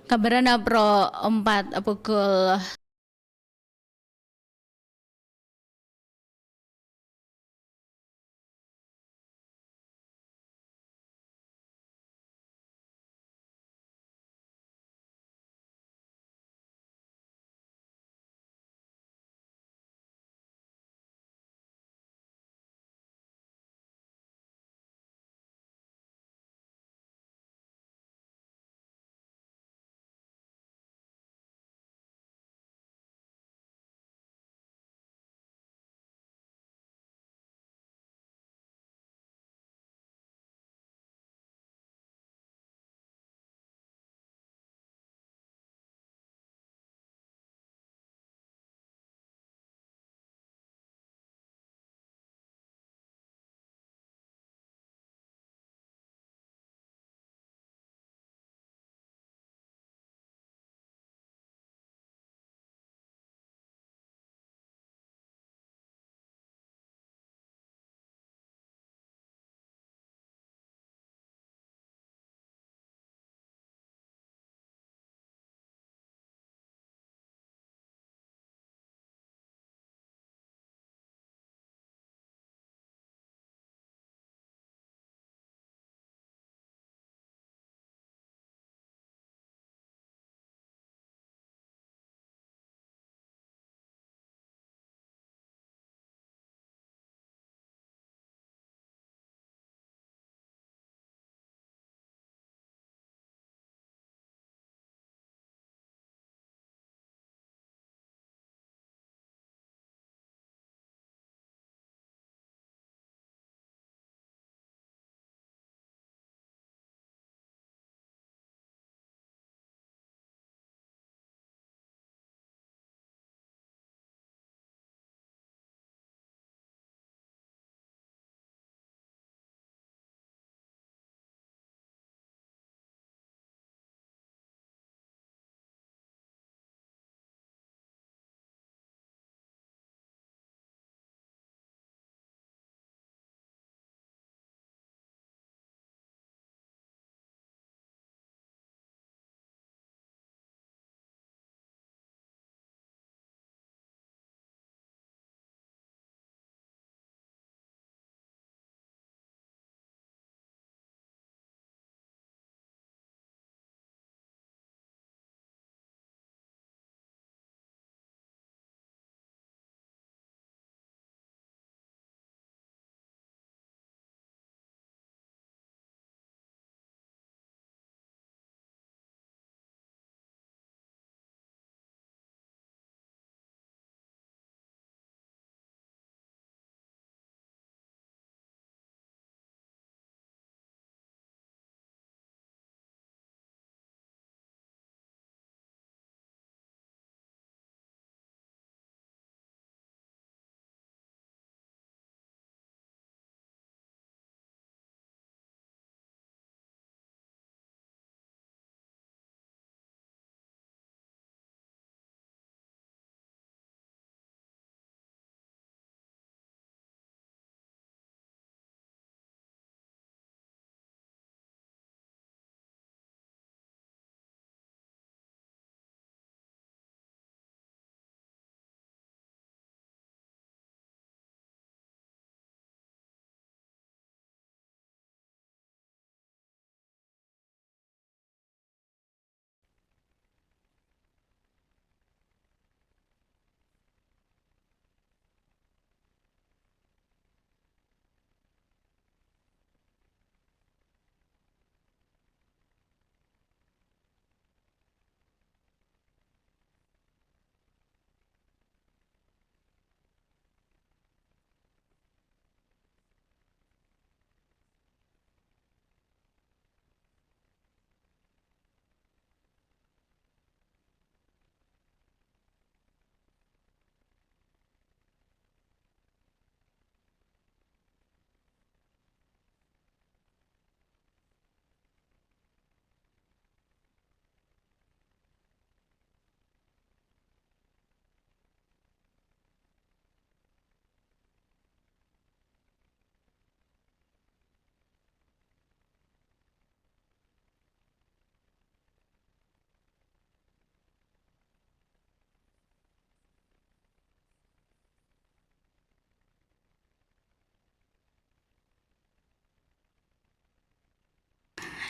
Kabaran Pro 4 pukul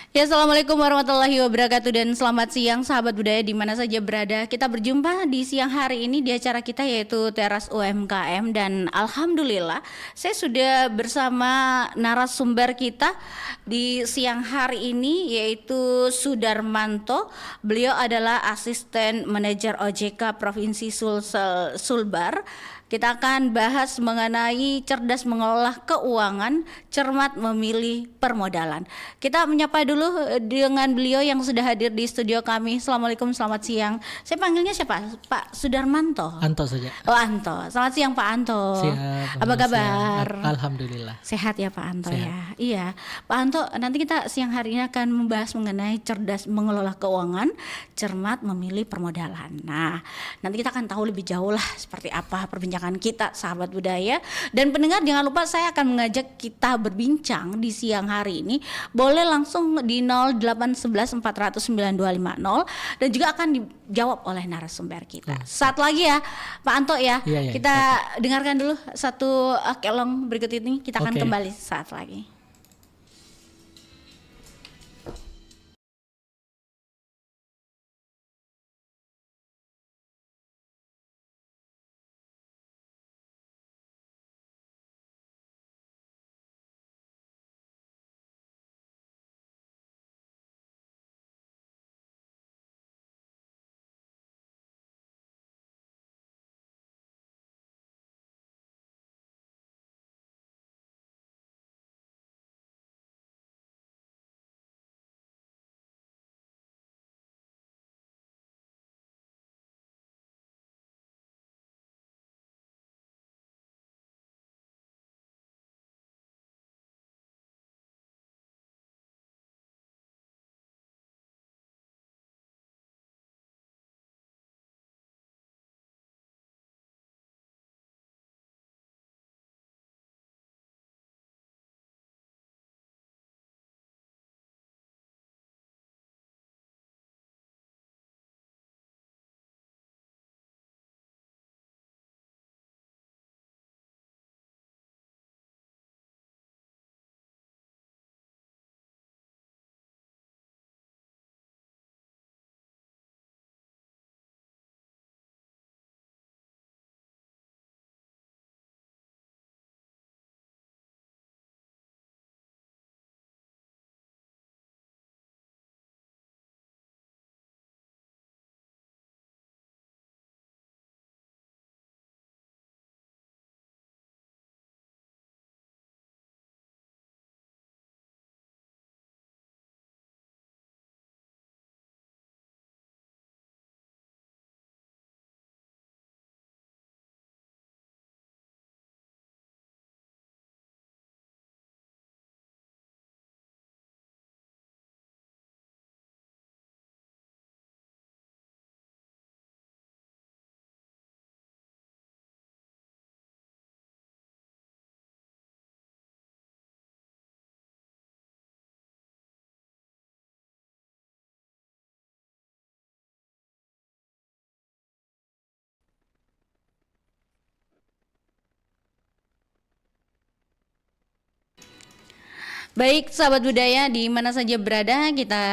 Ya, assalamualaikum warahmatullahi wabarakatuh dan selamat siang sahabat budaya di mana saja berada. Kita berjumpa di siang hari ini di acara kita yaitu Teras UMKM dan alhamdulillah saya sudah bersama narasumber kita di siang hari ini yaitu Sudarmanto. Beliau adalah asisten manajer OJK Provinsi Sulbar. Kita akan bahas mengenai cerdas mengelola keuangan, cermat memilih permodalan. Kita menyapa dulu dengan beliau yang sudah hadir di studio kami. Assalamualaikum, selamat siang. Saya panggilnya siapa? Pak Sudarmanto? Anto saja. Oh, Anto. Selamat siang Pak Anto. Siap. Apa kabar? Alhamdulillah. Sehat ya Pak Anto. Sehat. Ya. Iya. Pak Anto, nanti kita siang hari ini akan membahas mengenai cerdas mengelola keuangan, cermat memilih permodalan. Nah, nanti kita akan tahu lebih jauh lah seperti apa perbincangan kita sahabat budaya dan pendengar. Jangan lupa saya akan mengajak kita berbincang di siang hari ini. Boleh langsung di 0811 400 9250 dan juga akan dijawab oleh narasumber kita. Saat lagi ya Pak Anto ya. Iya, kita dengarkan dulu satu kelong berikut ini, kita akan kembali saat lagi. Baik sahabat budaya di mana saja berada, kita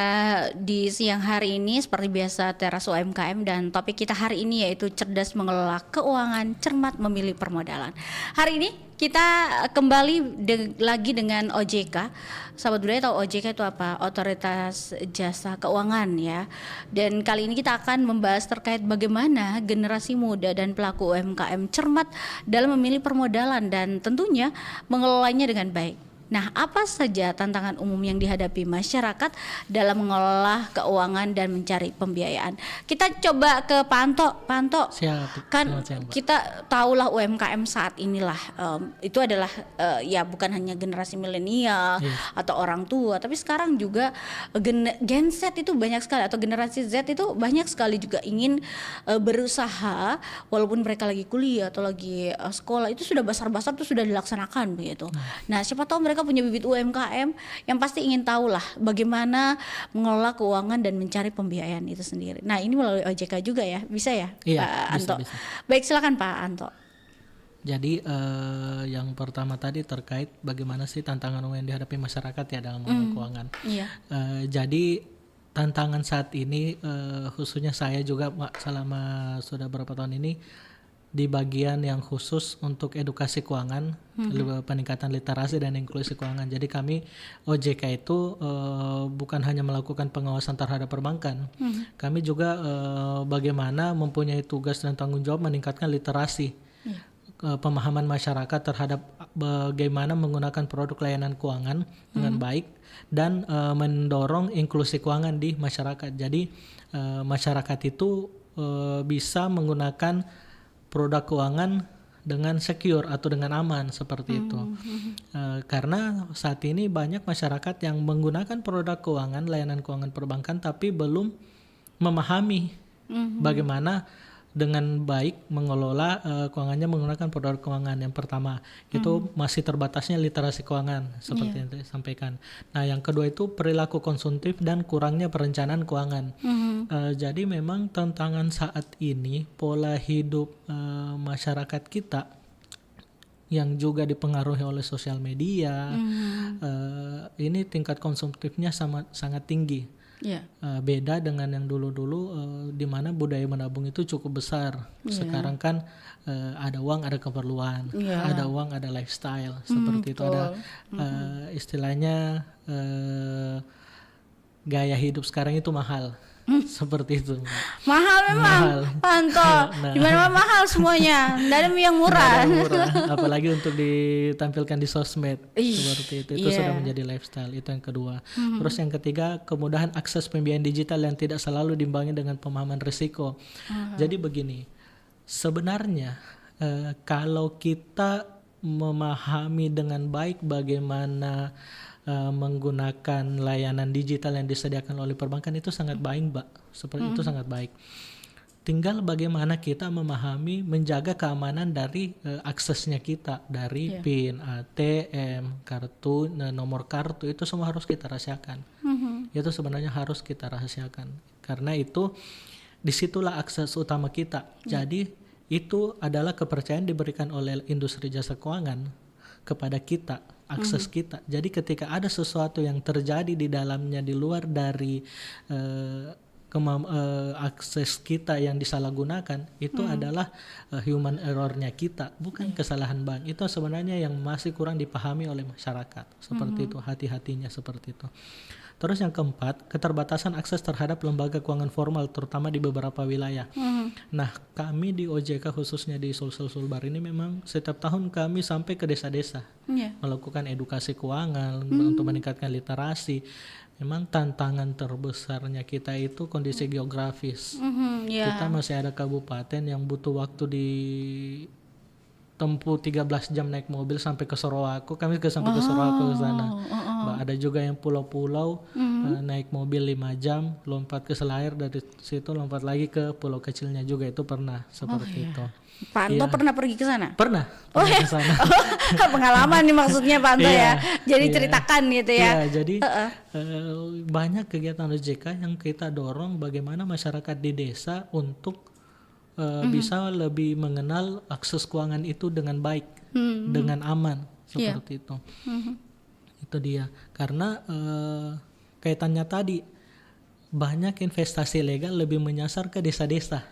di siang hari ini seperti biasa Teras UMKM dan topik kita hari ini yaitu cerdas mengelola keuangan, cermat memilih permodalan. Hari ini kita kembali lagi dengan OJK. Sahabat budaya tahu OJK itu apa? Otoritas Jasa Keuangan ya. Dan kali ini kita akan membahas terkait bagaimana generasi muda dan pelaku UMKM cermat dalam memilih permodalan dan tentunya mengelolanya dengan baik. Nah, apa saja tantangan umum yang dihadapi masyarakat dalam mengelola keuangan dan mencari pembiayaan? Kita coba ke Pak Anto. Pak Anto, kan kita tahulah UMKM saat inilah itu adalah ya bukan hanya generasi milenial atau orang tua, tapi sekarang juga Gen Z itu banyak sekali atau generasi Z itu banyak sekali juga ingin berusaha walaupun mereka lagi kuliah atau lagi sekolah itu sudah besar-besar itu sudah dilaksanakan begitu. Nah, siapa tahu mereka punya bibit UMKM yang pasti ingin tahu lah bagaimana mengelola keuangan dan mencari pembiayaan itu sendiri. Nah, ini melalui OJK juga ya, bisa ya, Iya, Pak Anto? bisa. Baik, silakan Pak Anto. Jadi yang pertama tadi terkait bagaimana sih tantangan yang dihadapi masyarakat ya dalam mengelola keuangan. Iya. Jadi tantangan saat ini khususnya saya juga selama sudah berapa tahun ini di bagian yang khusus untuk edukasi keuangan, peningkatan literasi dan inklusi keuangan. Jadi kami OJK itu bukan hanya melakukan pengawasan terhadap perbankan, kami juga bagaimana mempunyai tugas dan tanggung jawab meningkatkan literasi, pemahaman masyarakat terhadap bagaimana menggunakan produk layanan keuangan dengan baik dan mendorong inklusi keuangan di masyarakat. Jadi masyarakat itu bisa menggunakan produk keuangan dengan secure atau dengan aman seperti itu. Karena saat ini banyak masyarakat yang menggunakan produk keuangan, layanan keuangan perbankan tapi belum memahami bagaimana dengan baik mengelola keuangannya menggunakan produk keuangan. Yang pertama itu masih terbatasnya literasi keuangan seperti yang saya sampaikan. Nah yang kedua itu perilaku konsumtif dan kurangnya perencanaan keuangan. Jadi memang tantangan saat ini pola hidup masyarakat kita yang juga dipengaruhi oleh sosial media, ini tingkat konsumtifnya sangat tinggi. Beda dengan yang dulu-dulu di mana budaya menabung itu cukup besar. Sekarang kan ada uang ada keperluan, ada uang ada lifestyle seperti itu. Ada istilahnya gaya hidup sekarang itu mahal. Seperti itu. Mahal memang. Pantol. Dimana mahal semuanya. Tidak ada yang murah. Apalagi untuk ditampilkan di sosmed. Seperti itu. Itu sudah menjadi lifestyle. Itu yang kedua. Terus yang ketiga, kemudahan akses pembiayaan digital yang tidak selalu diimbangi dengan pemahaman risiko. Jadi begini, sebenarnya kalau kita memahami dengan baik bagaimana menggunakan layanan digital yang disediakan oleh perbankan itu sangat baik, Mbak. Seperti itu sangat baik. Tinggal bagaimana kita memahami, menjaga keamanan dari aksesnya kita, dari PIN, ATM, kartu, nomor kartu itu semua harus kita rahasiakan. Itu sebenarnya harus kita rahasiakan. Karena itu disitulah akses utama kita. Jadi itu adalah kepercayaan diberikan oleh industri jasa keuangan kepada kita, akses kita. Jadi ketika ada sesuatu yang terjadi di dalamnya di luar dari akses kita yang disalahgunakan, itu adalah human errornya kita, bukan kesalahan bank. Itu sebenarnya yang masih kurang dipahami oleh masyarakat. Seperti itu, hati-hatinya seperti itu. Terus yang keempat, keterbatasan akses terhadap lembaga keuangan formal terutama di beberapa wilayah. Nah, kami di OJK khususnya di Sulsel Sulbar ini memang setiap tahun kami sampai ke desa-desa melakukan edukasi keuangan untuk meningkatkan literasi. Memang tantangan terbesarnya kita itu kondisi geografis. Kita masih ada kabupaten yang butuh waktu di tempuh 13 jam naik mobil sampai ke Sorowako. Kami sampai ke Sorowako ke sana. Ada juga yang pulau-pulau naik mobil 5 jam, lompat ke Selayar, dari situ lompat lagi ke pulau kecilnya juga, itu pernah seperti itu. Pak Anto pernah pergi ke sana? Pernah ke sana. Pengalaman nih maksudnya Pak Anto ya. Jadi ceritakan gitu ya. Jadi banyak kegiatan OJK yang kita dorong bagaimana masyarakat di desa untuk bisa lebih mengenal akses keuangan itu dengan baik, dengan aman, seperti itu. Itu dia. Karena kaitannya tadi, banyak investasi legal lebih menyasar ke desa-desa.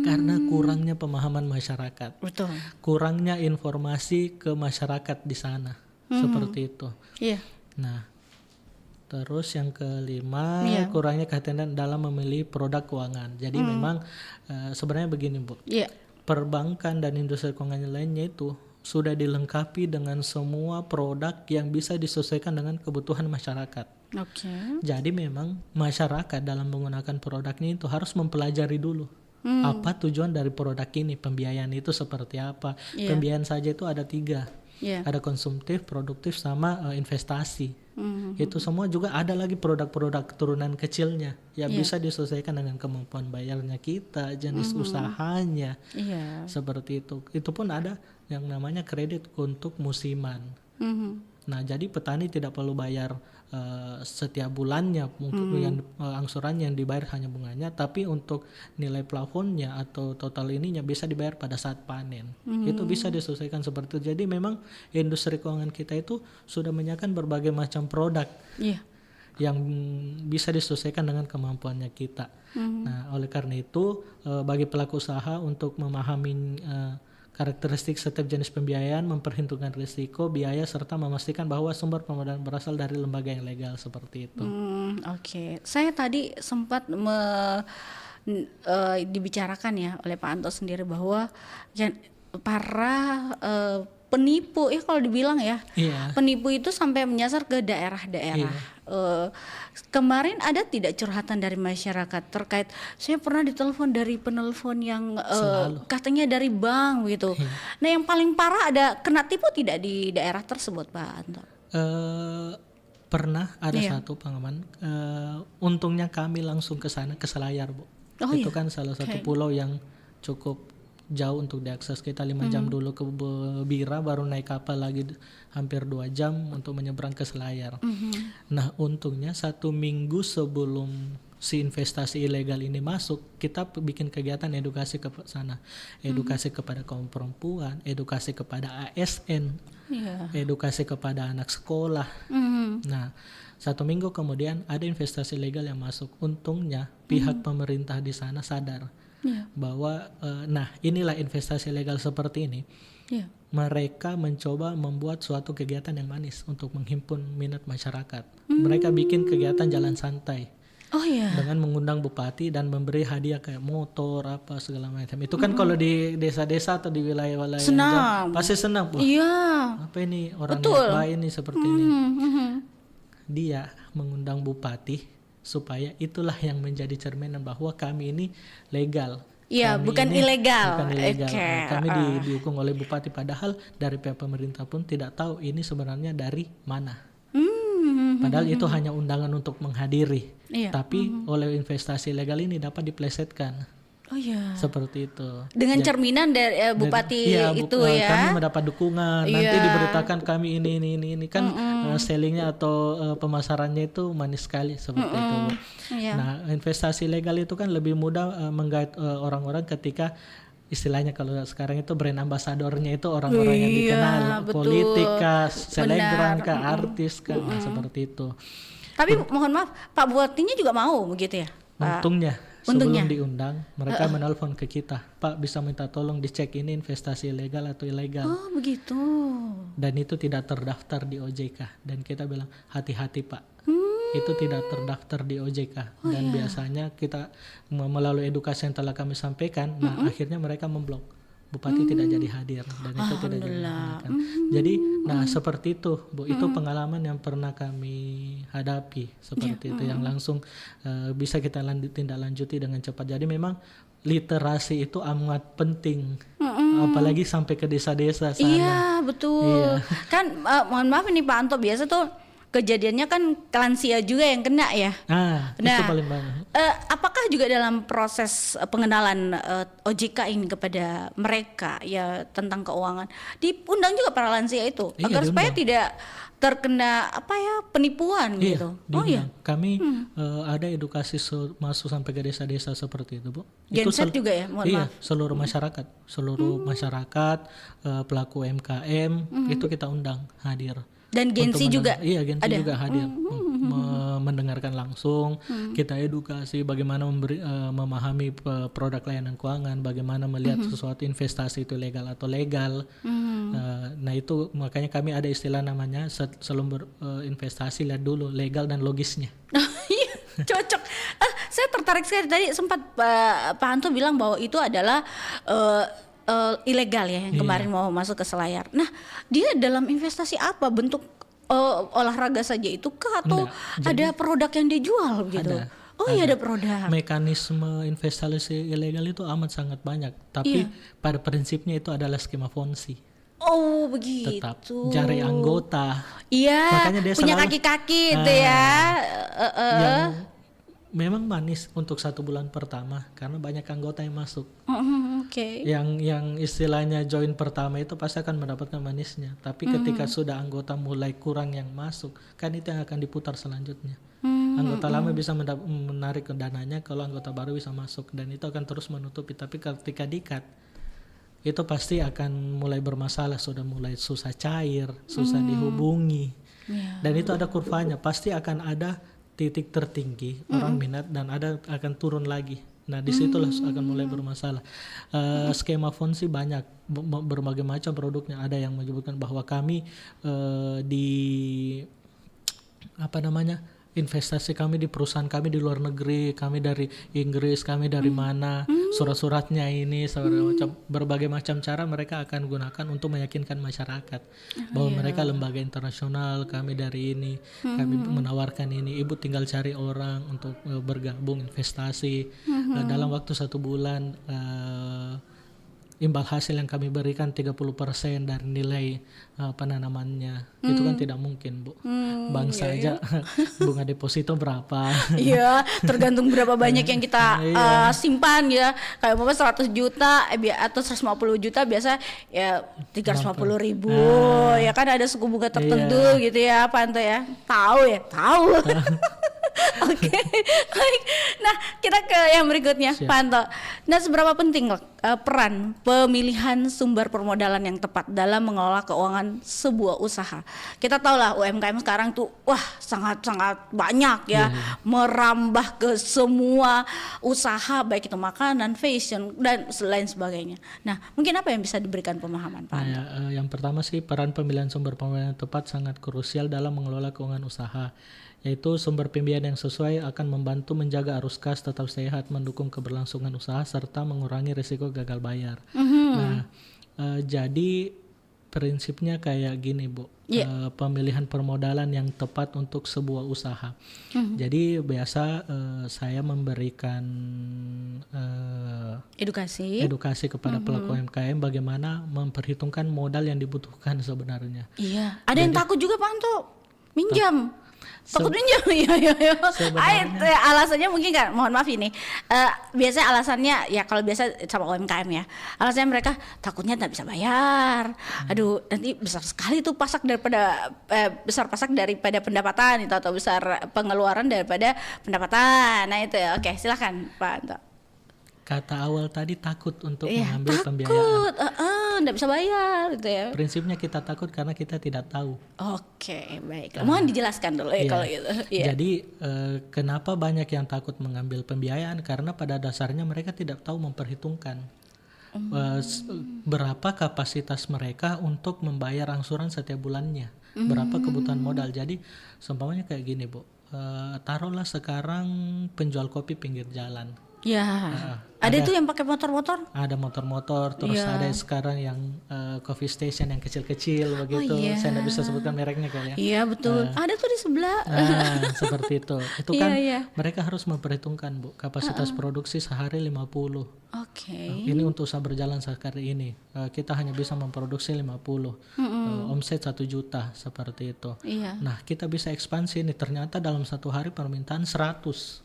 Karena kurangnya pemahaman masyarakat. Betul. Kurangnya informasi ke masyarakat di sana. Seperti itu. Nah, terus yang kelima, kurangnya kehati-hatian dalam memilih produk keuangan. Jadi memang sebenarnya begini, Bu. Perbankan dan industri keuangan lainnya itu sudah dilengkapi dengan semua produk yang bisa disesuaikan dengan kebutuhan masyarakat. Jadi memang masyarakat dalam menggunakan produknya itu harus mempelajari dulu apa tujuan dari produk ini, pembiayaan itu seperti apa. Pembiayaan saja itu ada 3. Ada konsumtif, produktif, sama investasi. Itu semua juga ada lagi produk-produk turunan kecilnya yang bisa disesuaikan dengan kemampuan bayarnya kita, jenis usahanya. Seperti itu. Itu pun ada yang namanya kredit untuk musiman. Nah, jadi petani tidak perlu bayar setiap bulannya mungkin yang angsurannya yang dibayar hanya bunganya, tapi untuk nilai plafonnya atau total ininya bisa dibayar pada saat panen. Itu bisa disesuaikan seperti itu. Jadi memang industri keuangan kita itu sudah menyiapkan berbagai macam produk yang bisa disesuaikan dengan kemampuannya kita. Nah, oleh karena itu bagi pelaku usaha untuk memahami karakteristik setiap jenis pembiayaan, memperhitungkan risiko, biaya, serta memastikan bahwa sumber pemodal berasal dari lembaga yang legal seperti itu. Oke. Saya tadi sempat dibicarakan ya oleh Pak Anto sendiri bahwa para penipu, kalau dibilang ya, penipu itu sampai menyasar ke daerah-daerah. Kemarin ada tidak curhatan dari masyarakat terkait saya pernah ditelepon dari penelpon yang katanya dari bank gitu. Nah, yang paling parah ada kena tipu tidak di daerah tersebut, Pak Anto? Pernah ada satu pengalaman. Untungnya kami langsung ke sana, ke Selayar, Bu. Itu kan salah satu pulau yang cukup jauh untuk diakses. Kita 5 jam dulu ke Bira, baru naik kapal lagi hampir 2 jam untuk menyeberang ke Selayar. Nah, untungnya 1 minggu sebelum si investasi ilegal ini masuk, kita bikin kegiatan edukasi ke sana, edukasi kepada kaum perempuan, edukasi kepada ASN, edukasi kepada anak sekolah. Nah, 1 minggu kemudian ada investasi ilegal yang masuk. Untungnya pihak pemerintah di sana sadar bahwa nah inilah investasi legal seperti ini. Mereka mencoba membuat suatu kegiatan yang manis untuk menghimpun minat masyarakat. Mereka bikin kegiatan jalan santai dengan mengundang bupati dan memberi hadiah kayak motor apa segala macam. Itu kan kalau di desa-desa atau di wilayah-wilayah yang pasti senang. Apa ini orang baik ini seperti ini. Dia mengundang bupati supaya itulah yang menjadi cerminan bahwa kami ini legal. Bukan ilegal. Bukan ilegal. Kami didukung oleh bupati, padahal dari pihak pemerintah pun tidak tahu ini sebenarnya dari mana. Padahal itu hanya undangan untuk menghadiri. Tapi oleh investasi legal ini dapat diplesetkan. Seperti itu. Dengan cerminan dari bupati itu kami mendapat dukungan. Nanti diberitakan kami ini kan sellingnya atau pemasarannya itu manis sekali seperti itu. Nah, investasi legal itu kan lebih mudah menggait orang-orang ketika istilahnya kalau sekarang itu brand ambasadornya itu orang-orang yang dikenal, politik kah, selebgram kah, artis kah, seperti itu. Tapi mohon maaf, Pak Bupatinya juga mau begitu ya? Untungnya sebelum diundang mereka menelpon ke kita, Pak bisa minta tolong dicek ini investasi legal atau ilegal. Oh begitu. Dan itu tidak terdaftar di OJK, dan kita bilang hati-hati Pak, itu tidak terdaftar di OJK. Dan biasanya kita melalui edukasi yang telah kami sampaikan, nah akhirnya mereka memblok. Bupati tidak jadi hadir dan itu tidak jadi hadir. Jadi nah seperti itu, Bu, itu pengalaman yang pernah kami hadapi seperti itu, yang langsung bisa kita tindak lanjuti dengan cepat. Jadi memang literasi itu amat penting, apalagi sampai ke desa-desa sana. Iya betul. Kan mohon maaf ini Pak Anto, biasa tuh kejadiannya kan lansia juga yang kena ya. Nah, itu paling banyak. Apakah juga dalam proses pengenalan OJK ini kepada mereka ya tentang keuangan diundang juga para lansia itu agar supaya tidak terkena penipuan gitu. Kami ada edukasi masuk sampai ke desa-desa seperti itu, Bu. Genset juga ya, mohon maaf. Seluruh masyarakat, pelaku UMKM itu kita undang hadir. Dan Gensi juga Gensi juga hadir mendengarkan langsung. Kita edukasi bagaimana memahami produk layanan keuangan, bagaimana melihat sesuatu investasi itu legal atau legal. Nah itu makanya kami ada istilah namanya sebelum berinvestasi lihat dulu legal dan logisnya. Cocok. Saya tertarik sekali, tadi sempat Pak Anto bilang bahwa itu adalah ilegal ya yang kemarin mau masuk ke Selayar. Nah, dia dalam investasi apa? Bentuk olahraga saja itu kah atau ada produk yang dia jual begitu? Ada produk. Mekanisme investasi ilegal itu amat sangat banyak, tapi pada prinsipnya itu adalah skema Ponzi. Oh begitu. Tetap cari anggota. Makanya dia punya kaki-kaki itu ya. Yang memang manis untuk 1 bulan pertama karena banyak anggota yang masuk. Oke. Yang istilahnya join pertama itu pasti akan mendapatkan manisnya. Tapi ketika sudah anggota mulai kurang yang masuk, kan itu yang akan diputar selanjutnya. Anggota lama bisa menarik ke dananya, kalau anggota baru bisa masuk, dan itu akan terus menutupi. Tapi ketika di-cut, itu pasti akan mulai bermasalah, sudah mulai susah cair, susah dihubungi. Dan itu ada kurvanya, pasti akan ada titik tertinggi orang minat dan akan turun lagi. Nah disitulah akan mulai bermasalah. Skema phone sih banyak, berbagai macam produknya. Ada yang menyebutkan bahwa kami di investasi kami di perusahaan kami di luar negeri, kami dari Inggris, kami dari mana, surat-suratnya ini, macam berbagai macam cara mereka akan gunakan untuk meyakinkan masyarakat bahwa mereka lembaga internasional, kami dari ini, kami menawarkan ini, ibu tinggal cari orang untuk bergabung investasi. Dalam waktu 1 bulan imbal hasil yang kami berikan 30% dari nilai penanamannya. Itu kan tidak mungkin, Bu. Bank saja bunga deposito berapa? Iya, tergantung berapa banyak yang kita simpan ya. Kayak umpama 100 juta atau 150 juta biasa ya 350.000. Ya kan ada suku bunga tertentu gitu ya, Panto ya. Tahu ya? Tahu. Oke, baik. Nah, kita ke yang berikutnya, Panto. Nah, seberapa penting peran pemilihan sumber permodalan yang tepat dalam mengelola keuangan sebuah usaha? Kita tahu lah UMKM sekarang tuh sangat-sangat banyak ya, merambah ke semua usaha, baik itu makanan, fashion dan lain sebagainya. Nah, mungkin apa yang bisa diberikan pemahaman, Pak? Yang pertama sih, peran pemilihan sumber permodalan yang tepat sangat krusial dalam mengelola keuangan usaha. Yaitu sumber pembiayaan yang sesuai akan membantu menjaga arus kas tetap sehat, mendukung keberlangsungan usaha, serta mengurangi risiko gagal bayar. Nah, jadi prinsipnya kayak gini, Bu. Pemilihan permodalan yang tepat untuk sebuah usaha. Jadi biasa saya memberikan edukasi kepada pelaku UMKM bagaimana memperhitungkan modal yang dibutuhkan sebenarnya. Iya. Ada yang takut juga, Panto, minjam. Takut minjam, iya. Alasannya mungkin kan, mohon maaf ini, biasanya alasannya ya kalau biasa sama UMKM ya, alasannya mereka takutnya tidak bisa bayar. Aduh, nanti besar sekali tuh besar pasak daripada pendapatan itu, atau besar pengeluaran daripada pendapatan. Nah itu ya, oke, silakan Pak Anto. Kata awal tadi takut untuk mengambil pembiayaan. Takut, enggak bisa bayar gitu ya. Prinsipnya kita takut karena kita tidak tahu. Oke, baik. Mohon dijelaskan dulu ya kalau gitu. Jadi kenapa banyak yang takut mengambil pembiayaan? Karena pada dasarnya mereka tidak tahu memperhitungkan berapa kapasitas mereka untuk membayar angsuran setiap bulannya, berapa kebutuhan modal. Jadi seumpamanya kayak gini, Bu. Taruhlah sekarang penjual kopi pinggir jalan. Ya, ada tuh yang pakai motor-motor. Ada motor-motor, terus ada sekarang yang coffee station yang kecil-kecil begitu. Saya tidak bisa sebutkan mereknya kali ya. Iya betul. Ada tuh di sebelah. Seperti itu. Itu kan mereka harus memperhitungkan, Bu, kapasitas produksi sehari 50. Oke. Ini untuk usaha berjalan sekali ini. Kita hanya bisa memproduksi 50. Omset 1 juta seperti itu. Iya. Nah, kita bisa ekspansi nih. Ternyata dalam 1 hari permintaan 100.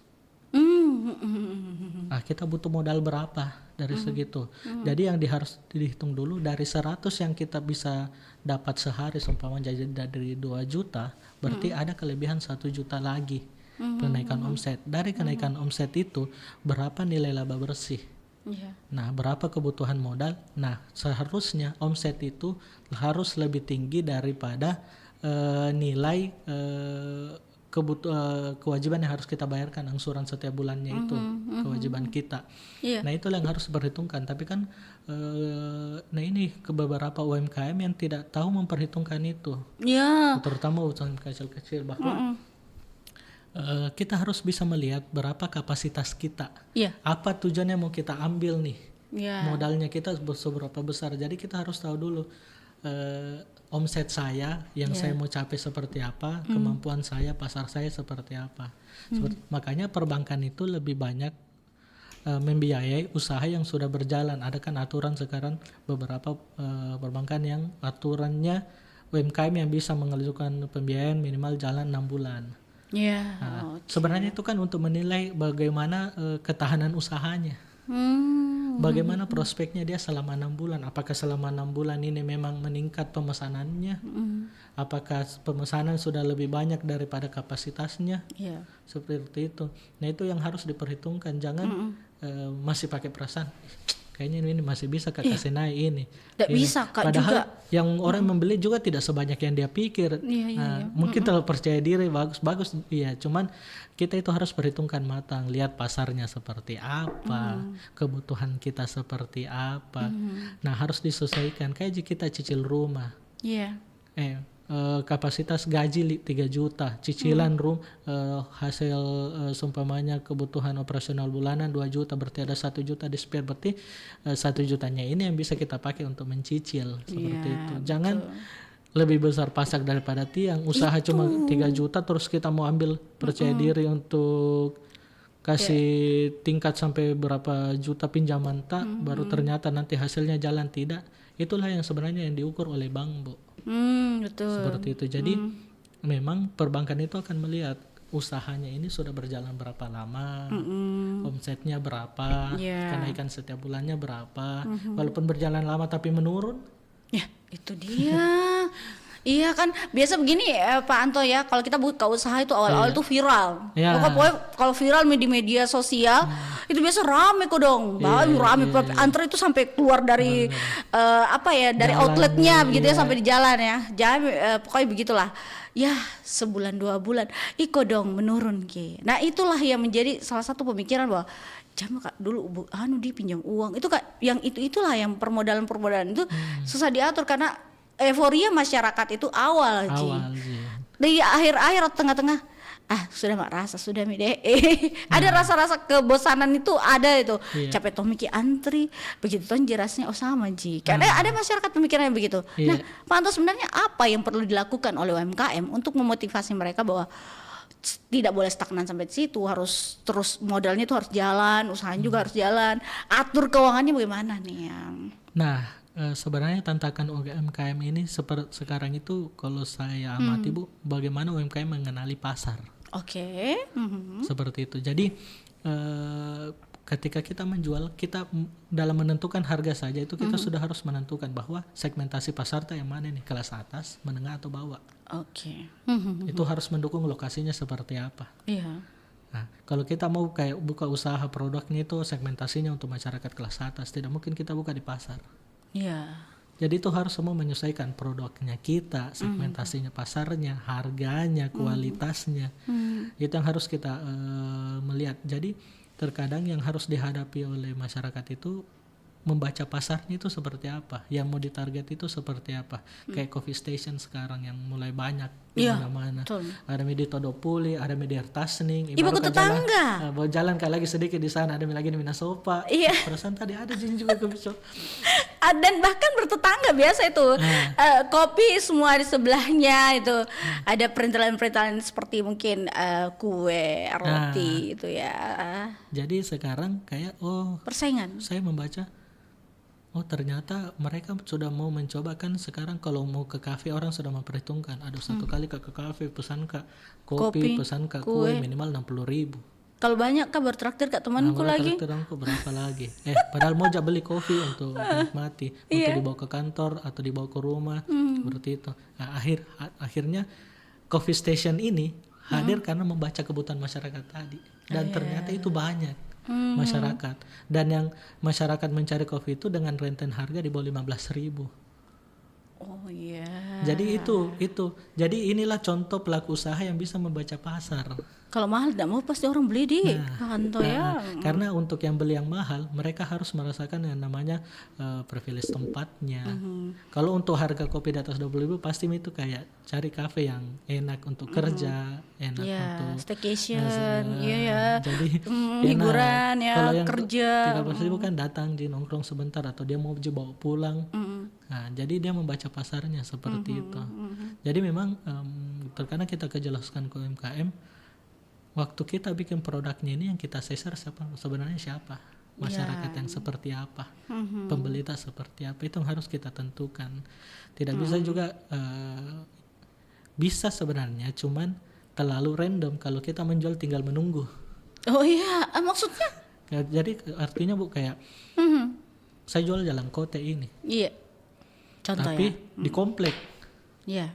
Nah, kita butuh modal berapa dari segitu. Jadi yang harus dihitung dulu dari 100 yang kita bisa dapat sehari, seumpama jadi dari 2 juta, berarti ada kelebihan 1 juta lagi kenaikan omset. Dari kenaikan omset itu berapa nilai laba bersih? Nah, berapa kebutuhan modal? Nah, seharusnya omset itu harus lebih tinggi daripada nilai kewajiban yang harus kita bayarkan, angsuran setiap bulannya itu kewajiban kita. Nah, itulah yang harus diperhitungkan. Tapi kan nah ini ke beberapa UMKM yang tidak tahu memperhitungkan itu, terutama usaha kecil-kecil, bahwa kita harus bisa melihat berapa kapasitas kita, apa tujuannya mau kita ambil nih, modalnya kita seberapa besar. Jadi kita harus tahu dulu omset saya yang saya mau capai seperti apa, kemampuan saya, pasar saya seperti apa. Makanya perbankan itu lebih banyak membiayai usaha yang sudah berjalan. Ada kan aturan sekarang beberapa perbankan yang aturannya UMKM yang bisa mengajukan pembiayaan minimal jalan 6 bulan. Sebenarnya itu kan untuk menilai bagaimana ketahanan usahanya. Bagaimana prospeknya dia selama 6 bulan? Apakah selama 6 bulan ini memang meningkat pemesanannya? Apakah pemesanan sudah lebih banyak daripada kapasitasnya? Iya. Seperti itu. Nah itu yang harus diperhitungkan. Jangan masih pakai perasaan. Kayaknya ini masih bisa Kak kasih naik ini. Nggak Ini. bisa Kak Padahal juga. yang orang membeli juga tidak sebanyak yang dia pikir. Iya. Mungkin terlalu percaya diri, bagus. Iya, cuman kita itu harus perhitungkan matang. Lihat pasarnya seperti apa, kebutuhan kita seperti apa. Nah harus disesuaikan. Kayak jika kita cicil rumah. Iya. Kapasitas gaji 3 juta, cicilan hasil seumpamanya kebutuhan operasional bulanan 2 juta, berarti ada 1 juta di spare, berarti 1 jutanya ini yang bisa kita pakai untuk mencicil seperti itu. Jangan lebih besar pasak daripada tiang, usaha cuma 3 juta terus kita mau ambil percaya diri untuk kasih tingkat sampai berapa juta pinjaman baru ternyata nanti hasilnya jalan tidak. Itulah yang sebenarnya yang diukur oleh bank, Bu. Betul. Seperti itu. Jadi memang perbankan itu akan melihat usahanya ini sudah berjalan berapa lama, omsetnya berapa, kenaikan setiap bulannya berapa. Walaupun berjalan lama tapi menurun. Ya, itu dia. Iya kan, biasa begini Pak Anto ya, kalau kita buka usaha itu awal-awal tuh viral. Pokoknya kalau viral di media sosial itu biasa rame kok dong. Rame. Antre itu sampai keluar dari dari jalan, outletnya begitu ya, sampai di jalan ya. Jangan pokoknya begitulah. Ya, sebulan 2 bulan iko dong menurun ke. Nah, itulah yang menjadi salah satu pemikiran bahwa jangan Kak dulu dia pinjam uang. Itu Kak, yang itulah yang permodalan itu susah diatur karena euforia masyarakat itu awal Ji. Di akhir-akhir atau tengah-tengah sudah mak rasa sudah mide. Ada rasa-rasa kebosanan itu ada itu. Capek toh mikir antri begitu toh jerasnya sama Ji. Karena ada masyarakat pemikirannya begitu. Nah, Pak Anto sebenarnya apa yang perlu dilakukan oleh UMKM untuk memotivasi mereka bahwa tidak boleh stagnan sampai di situ, harus terus modalnya itu harus jalan, usahanya juga harus jalan. Atur keuangannya bagaimana nih yang. Nah, sebenarnya tantangan UMKM ini sekarang itu kalau saya amati Bu, bagaimana UMKM mengenali pasar. Oke. Seperti itu. Jadi ketika kita menjual, kita dalam menentukan harga saja itu kita sudah harus menentukan bahwa segmentasi pasar yang mana nih, kelas atas, menengah atau bawah. Oke. Itu harus mendukung lokasinya seperti apa. Iya. Nah, kalau kita mau kayak buka usaha produknya itu segmentasinya untuk masyarakat kelas atas, tidak mungkin kita buka di pasar. Iya. Jadi itu harus semua menyesuaikan produknya kita, segmentasinya pasarnya, harganya, kualitasnya. Itu yang harus kita melihat. Jadi terkadang yang harus dihadapi oleh masyarakat itu membaca pasarnya itu seperti apa, yang mau ditarget itu seperti apa. Kayak coffee station sekarang yang mulai banyak di mana-mana. Ada di Todopuli, ada di Ertasning. Ibu ke tetangga. Bawa jalan kayak lagi sedikit di sana, ada lagi di Minasopa. Iya. Perasaan tadi ada juga coffee shop. Dan bahkan bertetangga biasa itu kopi semua di sebelahnya itu ada perintilan-perintilan seperti mungkin kue, roti itu ya. Jadi sekarang kayak persaingan. Saya membaca ternyata mereka sudah mau mencoba kan sekarang kalau mau ke kafe orang sudah memperhitungkan. Aduh satu kali ke kafe pesan Kak kopi, pesan Kak kue minimal 60.000. Kalau banyak Kak bertraktir Kak temanku lagi. Bertraktir berapa lagi? Padahal mau beli kopi untuk menikmati, untuk dibawa ke kantor atau dibawa ke rumah seperti itu. Nah, akhirnya coffee station ini hadir karena membaca kebutuhan masyarakat tadi dan ternyata itu banyak. Masyarakat, dan yang masyarakat mencari kopi itu dengan renten harga di bawah 15.000. Oh iya. Jadi itu. Jadi inilah contoh pelaku usaha yang bisa membaca pasar. Kalau mahal tidak mau pasti orang beli di kantor ya. Karena untuk yang beli yang mahal, mereka harus merasakan yang namanya privilege tempatnya. Kalau untuk harga kopi di atas 20.000 pasti itu kayak cari kafe yang enak untuk kerja, enak untuk staycation, jadi hiburan ya, kalau yang kerja. 13.000 kan datang di nongkrong sebentar atau dia mau bawa pulang. Nah, jadi dia membaca pasarnya seperti itu. Jadi memang terkadang kita kejelaskan ke UMKM, waktu kita bikin produknya ini yang kita sasar sebenarnya siapa, masyarakat yang seperti apa, pembeli seperti apa, itu yang harus kita tentukan. Tidak bisa juga bisa sebenarnya, cuman terlalu random kalau kita menjual tinggal menunggu. Oh iya, maksudnya? Jadi artinya Bu kayak Saya jual jalan kote ini, Iya. Contoh tapi ya. di komplek. Iya.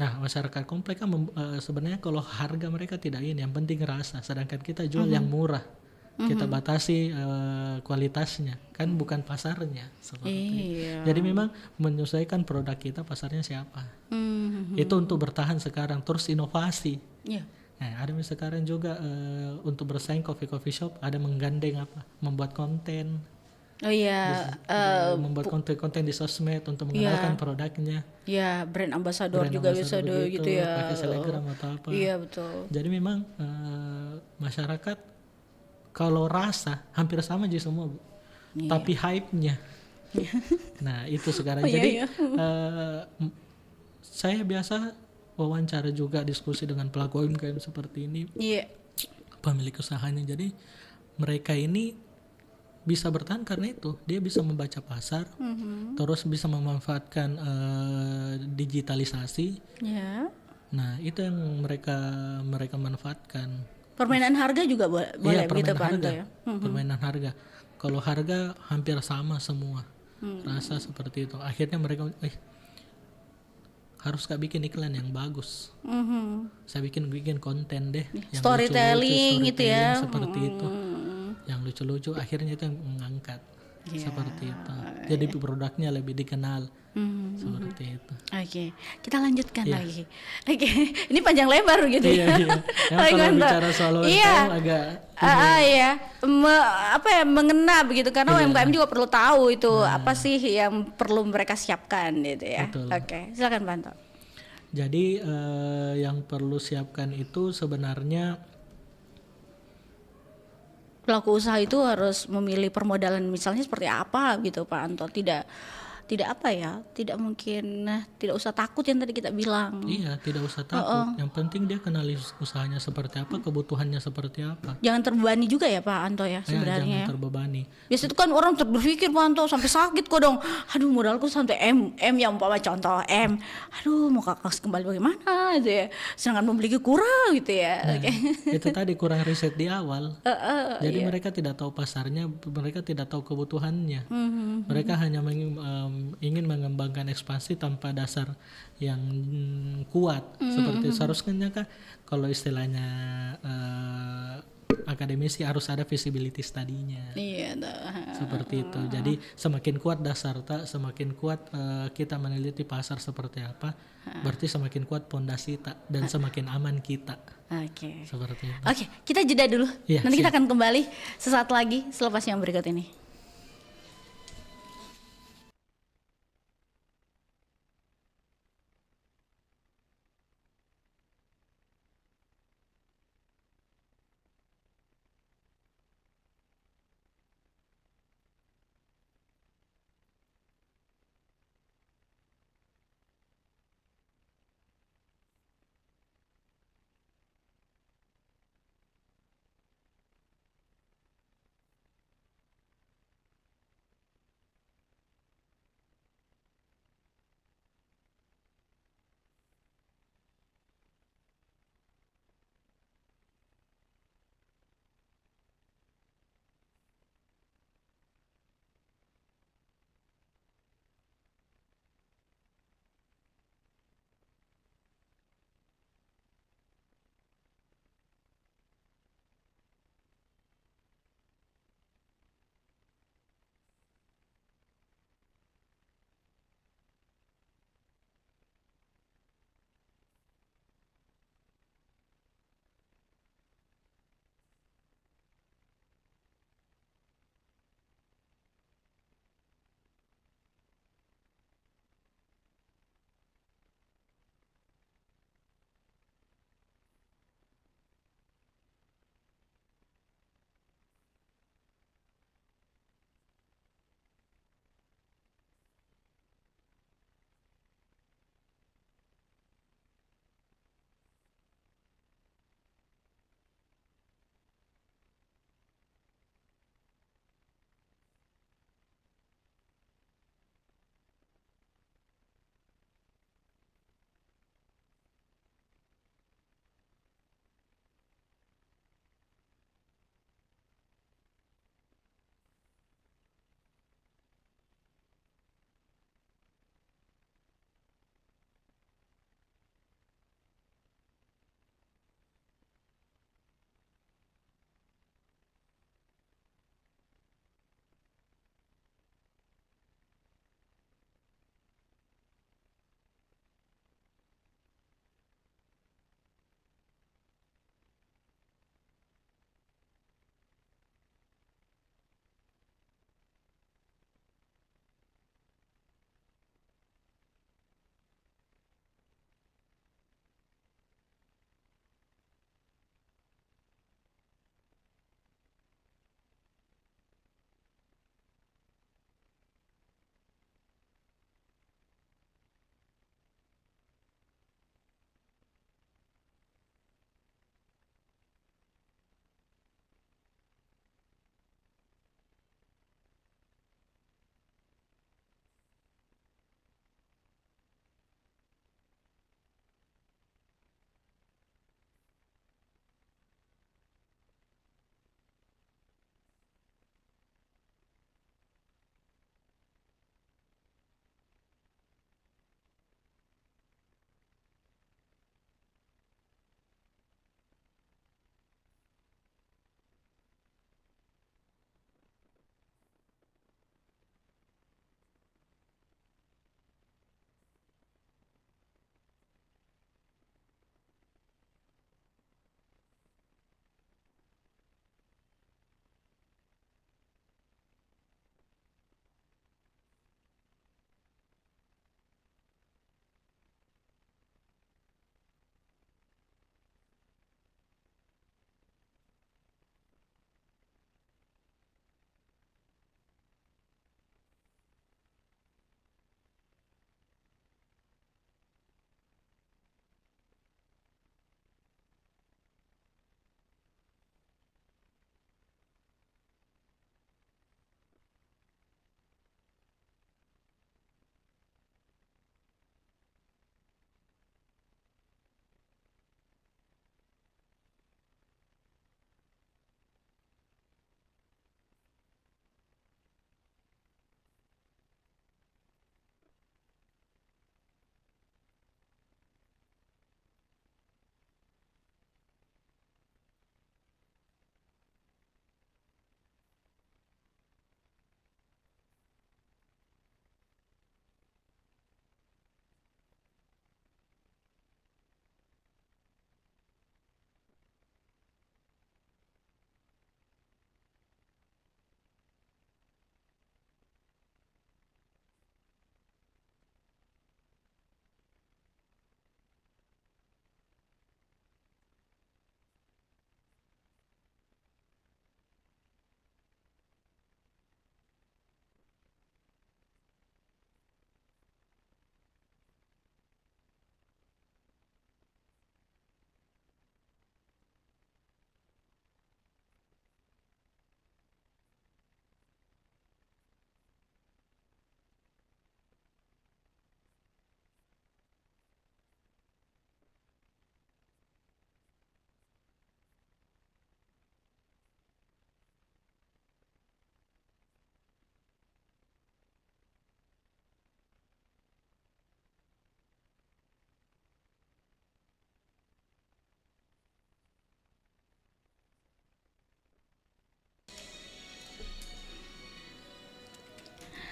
Nah, masyarakat komplek kan sebenarnya kalau harga mereka tidak ini, yang penting rasa. Sedangkan kita jual yang murah, kita batasi kualitasnya, kan bukan pasarnya seperti itu. Iya. Jadi memang menyesuaikan produk kita pasarnya siapa. Itu untuk bertahan sekarang, terus inovasi. Iya. Nah, ada sekarang juga untuk bersaing coffee shop ada menggandeng membuat konten. Oh iya. Membuat konten-konten di sosmed untuk mengenalkan produknya. Ya, brand ambassador juga bisa begitu, gitu ya. pakai Telegram atau apa. Iya, betul. Jadi memang masyarakat kalau rasa hampir sama aja semua, Bu. Tapi hype-nya. Nah, itu sekarang. Jadi saya biasa wawancara juga, diskusi dengan pelaku UMKM seperti ini, Iya. pemilik usahanya. Jadi mereka ini bisa bertahan karena itu dia bisa membaca pasar, terus bisa memanfaatkan digitalisasi. Ya. Nah, itu yang mereka manfaatkan. Permainan harga juga boleh Iya, begitu permainan Pak Anto harga. ya. Permainan harga. Kalau harga hampir sama semua, rasa seperti itu. Akhirnya mereka harus gak bikin iklan yang bagus. Saya bikin konten deh, yang Storytelling lucu-lucu, gitu ya. seperti itu. Yang lucu-lucu, akhirnya itu yang mengangkat. Seperti itu. Jadi produknya lebih dikenal. Seperti itu. Oke, kita lanjutkan lagi. Oke, ini panjang lebar gitu ya. Iya. Yang kalau bicara soal UMKM agak iya, mengena begitu karena UMKM juga perlu tahu itu apa sih yang perlu mereka siapkan gitu ya. Betul. Oke, silakan Pak Anto. Jadi yang perlu siapkan itu sebenarnya Pelaku usaha itu harus memilih permodalan misalnya seperti apa gitu Pak Anto, tidak tidak mungkin tidak usah takut yang tadi kita bilang. Iya, tidak usah takut. Yang penting dia kenali usahanya seperti apa, kebutuhannya seperti apa. Jangan terbebani juga ya Pak Anto ya sebenarnya. Jangan terbebani. Biasanya itu kan orang berpikir Pak Anto sampai sakit kok dong. Aduh modalku sampai M yang umpama contoh M. Aduh mau kakak kembali bagaimana gitu ya. Sedangkan memiliki kurang gitu ya. Nah, itu tadi kurang riset di awal. Jadi mereka tidak tahu pasarnya, mereka tidak tahu kebutuhannya. Mereka hanya ingin mengembangkan ekspansi tanpa dasar yang kuat. Seperti seharusnya kan kalau istilahnya akademisi harus ada feasibility study-nya. Iya. Seperti itu. Jadi semakin kuat dasar semakin kuat kita meneliti pasar seperti apa, berarti semakin kuat pondasi dan semakin aman kita. Oke. Seperti itu. Oke, kita jeda dulu. Iya, Nanti kita akan kembali sesaat lagi selepas yang berikut ini.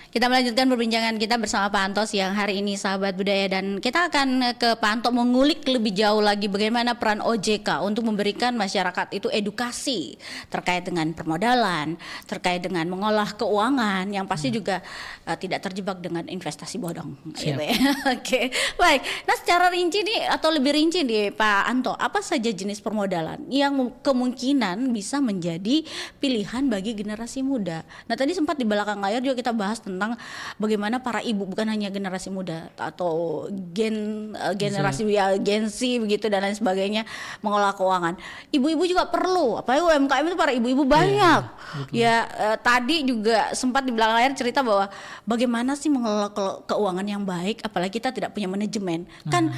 Kita melanjutkan perbincangan kita bersama Pak Anto siang hari ini, sahabat budaya, dan kita akan ke Pak Anto mengulik lebih jauh lagi bagaimana peran OJK untuk memberikan masyarakat itu edukasi terkait dengan permodalan, terkait dengan mengolah keuangan yang pasti juga tidak terjebak dengan investasi bodong. Gitu ya. Oke, baik. Nah, secara rinci nih atau lebih rinci nih Pak Anto, apa saja jenis permodalan yang kemungkinan bisa menjadi pilihan bagi generasi muda? Nah, tadi sempat di belakang layar juga kita bahas tentang bagaimana para ibu, bukan hanya generasi muda atau generasi Gen Z begitu dan lain sebagainya, mengolah keuangan. Ibu-ibu juga perlu, apalagi UMKM itu para ibu-ibu banyak. Tadi juga sempat di belakang layar cerita bahwa bagaimana sih mengelola keuangan yang baik, apalagi kita tidak punya manajemen. Kan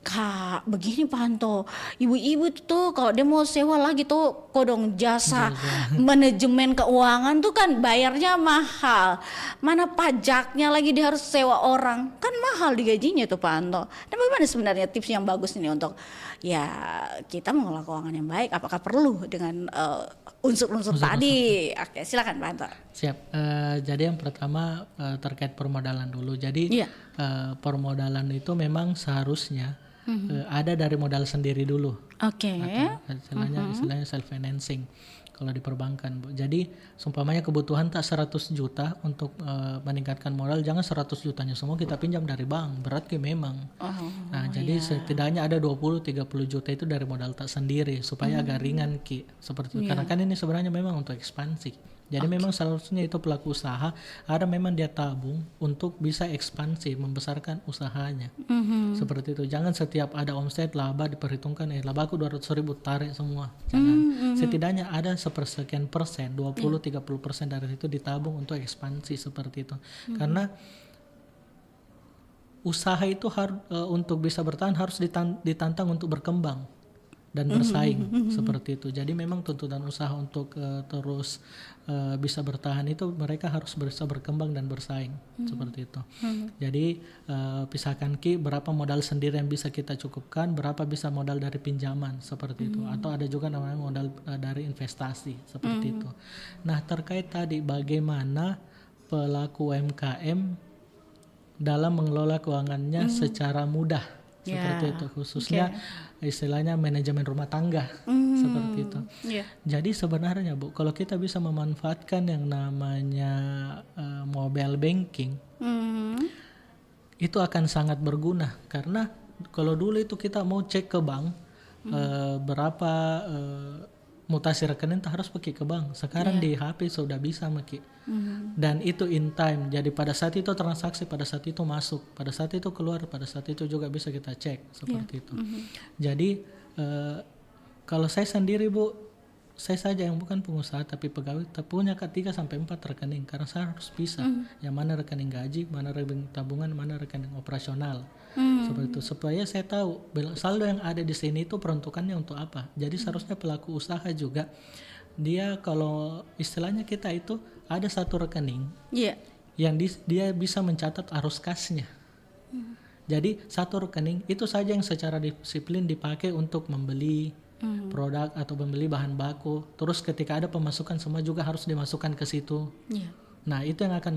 Kak, begini Pak Anto, ibu-ibu tuh kalau dia mau sewa lagi tuh kodong jasa manajemen keuangan tuh kan bayarnya mahal, mana pajaknya lagi dia harus sewa orang, kan mahal digajinya tuh Pak Anto. Dan bagaimana sebenarnya tips yang bagus ini untuk ya kita mengelola keuangan yang baik, apakah perlu dengan unsur-unsur tadi? Oke, silakan Pak Anto. Siap. Jadi yang pertama terkait permodalan dulu. Jadi permodalan itu memang seharusnya ada dari modal sendiri dulu. Oke. Istilahnya self financing kalau di perbankan, Bu. Jadi seumpamanya kebutuhan tak 100 juta untuk meningkatkan modal, jangan 100 jutanya semua kita pinjam dari bank, berat ki memang. Jadi setidaknya ada 20-30 juta itu dari modal tak sendiri supaya agak ringan ki, seperti itu. Karena kan ini sebenarnya memang untuk ekspansi. Jadi memang seharusnya itu pelaku usaha ada memang dia tabung untuk bisa ekspansi, membesarkan usahanya. Seperti itu. Jangan setiap ada omset laba diperhitungkan laba aku 200.000 tarik semua. Jangan. Setidaknya ada sepersekian persen, 20-30% dari itu ditabung untuk ekspansi seperti itu. Karena usaha itu untuk bisa bertahan harus ditantang untuk berkembang dan bersaing seperti itu. Jadi memang tuntutan usaha untuk terus bisa bertahan itu mereka harus bisa berkembang dan bersaing seperti itu. Jadi pisahkan ki berapa modal sendiri yang bisa kita cukupkan, berapa bisa modal dari pinjaman seperti itu, atau ada juga namanya modal dari investasi seperti itu. Nah, terkait tadi bagaimana pelaku UMKM dalam mengelola keuangannya secara mudah seperti itu, khususnya istilahnya manajemen rumah tangga seperti itu. Jadi sebenarnya Bu, kalau kita bisa memanfaatkan yang namanya mobile banking, itu akan sangat berguna. Karena kalau dulu itu kita mau cek ke bank berapa mutasi rekening harus pergi ke bank. Sekarang di HP sudah bisa Maki. Dan itu in time. Jadi pada saat itu transaksi, pada saat itu masuk, pada saat itu keluar, pada saat itu juga bisa kita cek seperti itu. Jadi kalau saya sendiri Bu, saya saja yang bukan pengusaha tapi pegawai punya 3-4 rekening karena saya harus pisah. Yang mana rekening gaji, mana rekening tabungan, mana rekening operasional. Seperti itu, supaya saya tahu saldo yang ada di sini itu peruntukannya untuk apa. Jadi seharusnya pelaku usaha juga dia kalau istilahnya kita itu ada satu rekening yang dia bisa mencatat arus kasnya. Jadi satu rekening itu saja yang secara disiplin dipakai untuk membeli produk atau membeli bahan baku. Terus ketika ada pemasukan semua juga harus dimasukkan ke situ. Nah, itu yang akan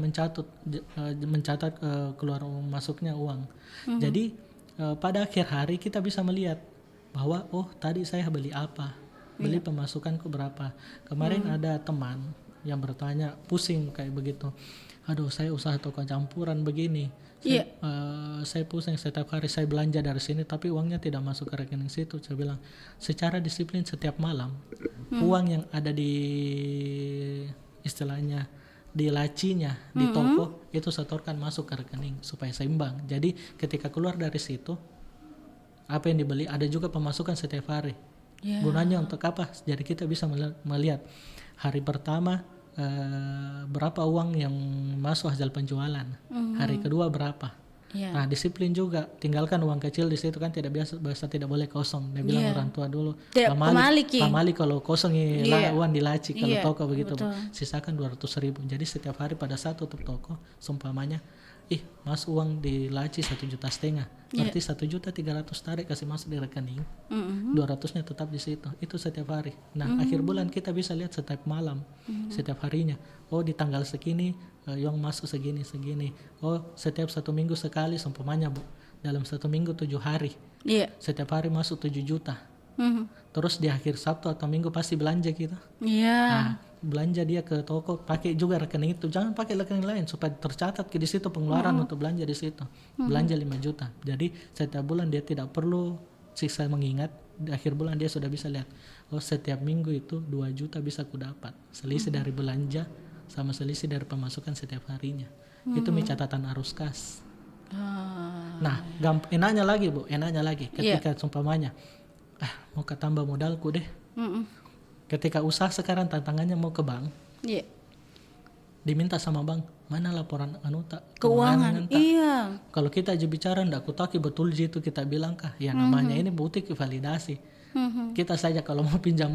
mencatat keluar masuknya uang. Jadi pada akhir hari kita bisa melihat bahwa tadi saya beli apa, beli pemasukanku berapa. Kemarin ada teman yang bertanya pusing kayak begitu. Aduh, saya usaha toko campuran begini. Saya pusing setiap hari saya belanja dari sini tapi uangnya tidak masuk ke rekening situ. Saya bilang secara disiplin setiap malam uang yang ada di istilahnya di lacinya di toko itu setorkan masuk ke rekening supaya seimbang. Jadi ketika keluar dari situ apa yang dibeli ada juga pemasukan setiap hari. Gunanya untuk apa? Jadi kita bisa melihat hari pertama berapa uang yang masuk hasil penjualan, hari kedua berapa. Nah, disiplin juga, tinggalkan uang kecil di situ kan tidak biasa tidak boleh kosong. Dia bilang orang tua dulu, pamali kalau kosong uang di laci kalau toko begitu, sisakan 200.000. Jadi setiap hari pada saat tutup toko, seumpamanya mas uang di laci 1,5 juta, berarti 1,300,000 tarik kasih masuk di rekening, 200-nya tetap di situ, itu setiap hari. Nah akhir bulan kita bisa lihat setiap malam, setiap harinya, oh di tanggal segini yang masuk segini, oh setiap 1 minggu sekali, seumpamanya Bu, dalam 1 minggu 7 hari, setiap hari masuk 7 juta. Terus di akhir Sabtu atau Minggu pasti belanja kita. Nah, belanja dia ke toko, pakai juga rekening itu, jangan pakai rekening lain supaya tercatat di situ pengeluaran untuk belanja di situ. Belanja 5 juta. Jadi setiap bulan dia tidak perlu siksa mengingat, di akhir bulan dia sudah bisa lihat, oh setiap minggu itu 2 juta bisa aku dapat. Selisih dari belanja sama selisih dari pemasukan setiap harinya. Itu catatan arus kas. Nah, enaknya lagi Bu, ketika seumpamanya mau tambah modalku deh. Ketika usaha sekarang tantangannya mau ke bank, diminta sama bank mana laporan keuangan. Kalau kita aja bicara ndak kutaki betul itu kita bilang kah, ya namanya ini butuh validasi. Kita saja kalau mau pinjam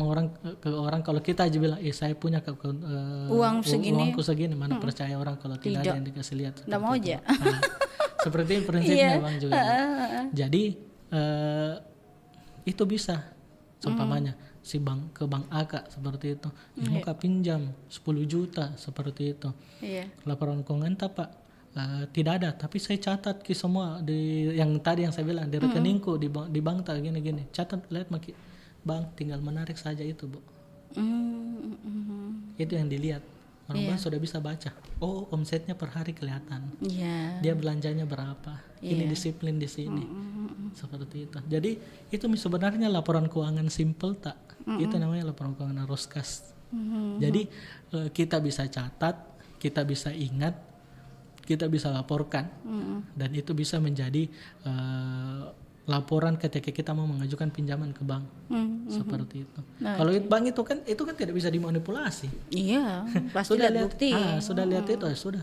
ke orang, kalau kita aja bilang saya punya uangku segini, mana percaya orang kalau tidak ada yang dikasih lihat. Nggak mau aja. Seperti prinsipnya bang juga. Jadi itu bisa seumpamanya si bank ke bank A Kak, seperti itu, mau Kak pinjam 10 juta seperti itu, laporan keuangan Pak tidak ada, tapi saya catat semua di yang tadi yang saya bilang di rekeningku di bank tak gini catat, lihat maki bank, tinggal menarik saja itu Bu. Itu yang dilihat. Orang sudah bisa baca, oh omsetnya per hari kelihatan, dia belanjanya berapa, ini disiplin di sini, seperti itu. Jadi itu sebenarnya laporan keuangan simple tak, itu namanya laporan keuangan arus kas. Jadi kita bisa catat, kita bisa ingat, kita bisa laporkan, dan itu bisa menjadi laporan ketika kita mau mengajukan pinjaman ke bank, seperti itu. Kalau bank itu kan tidak bisa dimanipulasi. Pasti sudah lihat bukti. Sudah lihat itu sudah.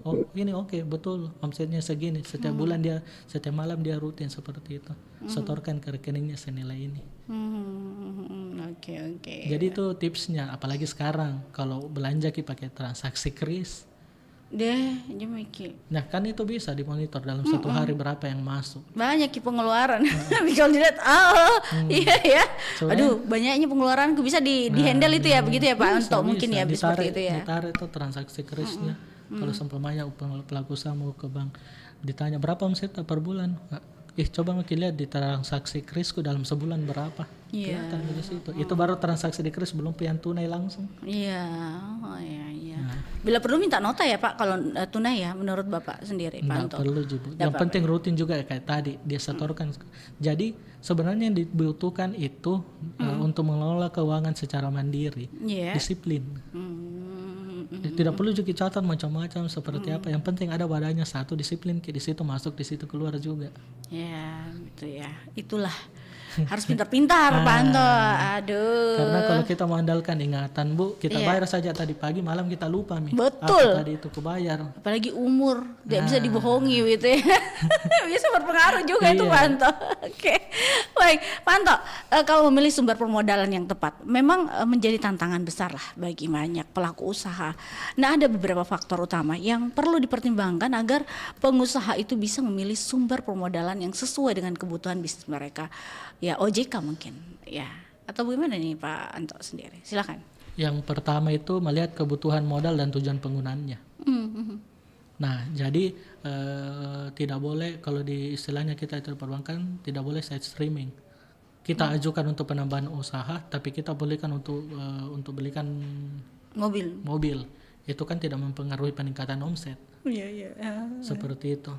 Oh ini oke, betul omsetnya segini. Setiap bulan dia, setiap malam dia rutin seperti itu. Setorkan ke rekeningnya senilai ini. Oke. Jadi itu tipsnya. Apalagi sekarang kalau belanja kita pakai transaksi kris. Nah kan itu bisa dimonitor dalam satu hari berapa yang masuk. Banyak pengeluaran. Kalau dilihat, aduh banyaknya pengeluaranku, bisa di handle itu ya, begitu ya Pak, untuk mungkin ya seperti itu ya. Ditarik itu transaksi krisnya. Kalau seumpamanya pelaku usaha mau ke bank, ditanya berapa omset per bulan, coba makin lihat di transaksi krisku dalam sebulan berapa. Kelihatan di situ. Itu baru transaksi di kris, belum pian tunai langsung. Nah. Bila perlu minta nota ya Pak kalau tunai ya, menurut Bapak sendiri Pak Anto? Nggak perlu juga. Yang penting rutin juga kayak tadi dia setorkan. Jadi sebenarnya yang dibutuhkan itu untuk mengelola keuangan secara mandiri, disiplin. Tidak perlu juga catat macam-macam seperti apa. Yang penting ada wadahnya satu, disiplin, di situ masuk, di situ keluar juga. Gitu ya. Itulah harus pintar-pintar Pak Anto. Aduh. Karena kalau kita mengandalkan ingatan Bu, kita bayar saja tadi pagi, malam kita lupa nih. Betul. Apa tadi itu kubayar. Apalagi umur, tidak bisa dibohongi gitu ya. Bisa berpengaruh juga itu Pak Anto. Oke. Baik, Pak Anto, kalau memilih sumber permodalan yang tepat, memang menjadi tantangan besar lah bagi banyak pelaku usaha. Nah, ada beberapa faktor utama yang perlu dipertimbangkan agar pengusaha itu bisa memilih sumber permodalan yang sesuai dengan kebutuhan bisnis mereka. Ya OJK mungkin ya, atau bagaimana nih Pak Anto sendiri, silakan. Yang pertama itu melihat kebutuhan modal dan tujuan penggunaannya. Nah jadi tidak boleh, kalau di istilahnya kita itu perbankan, tidak boleh side streaming. Kita ajukan untuk penambahan usaha, tapi kita bolehkan untuk belikan mobil. Itu kan tidak mempengaruhi peningkatan omset. Seperti itu.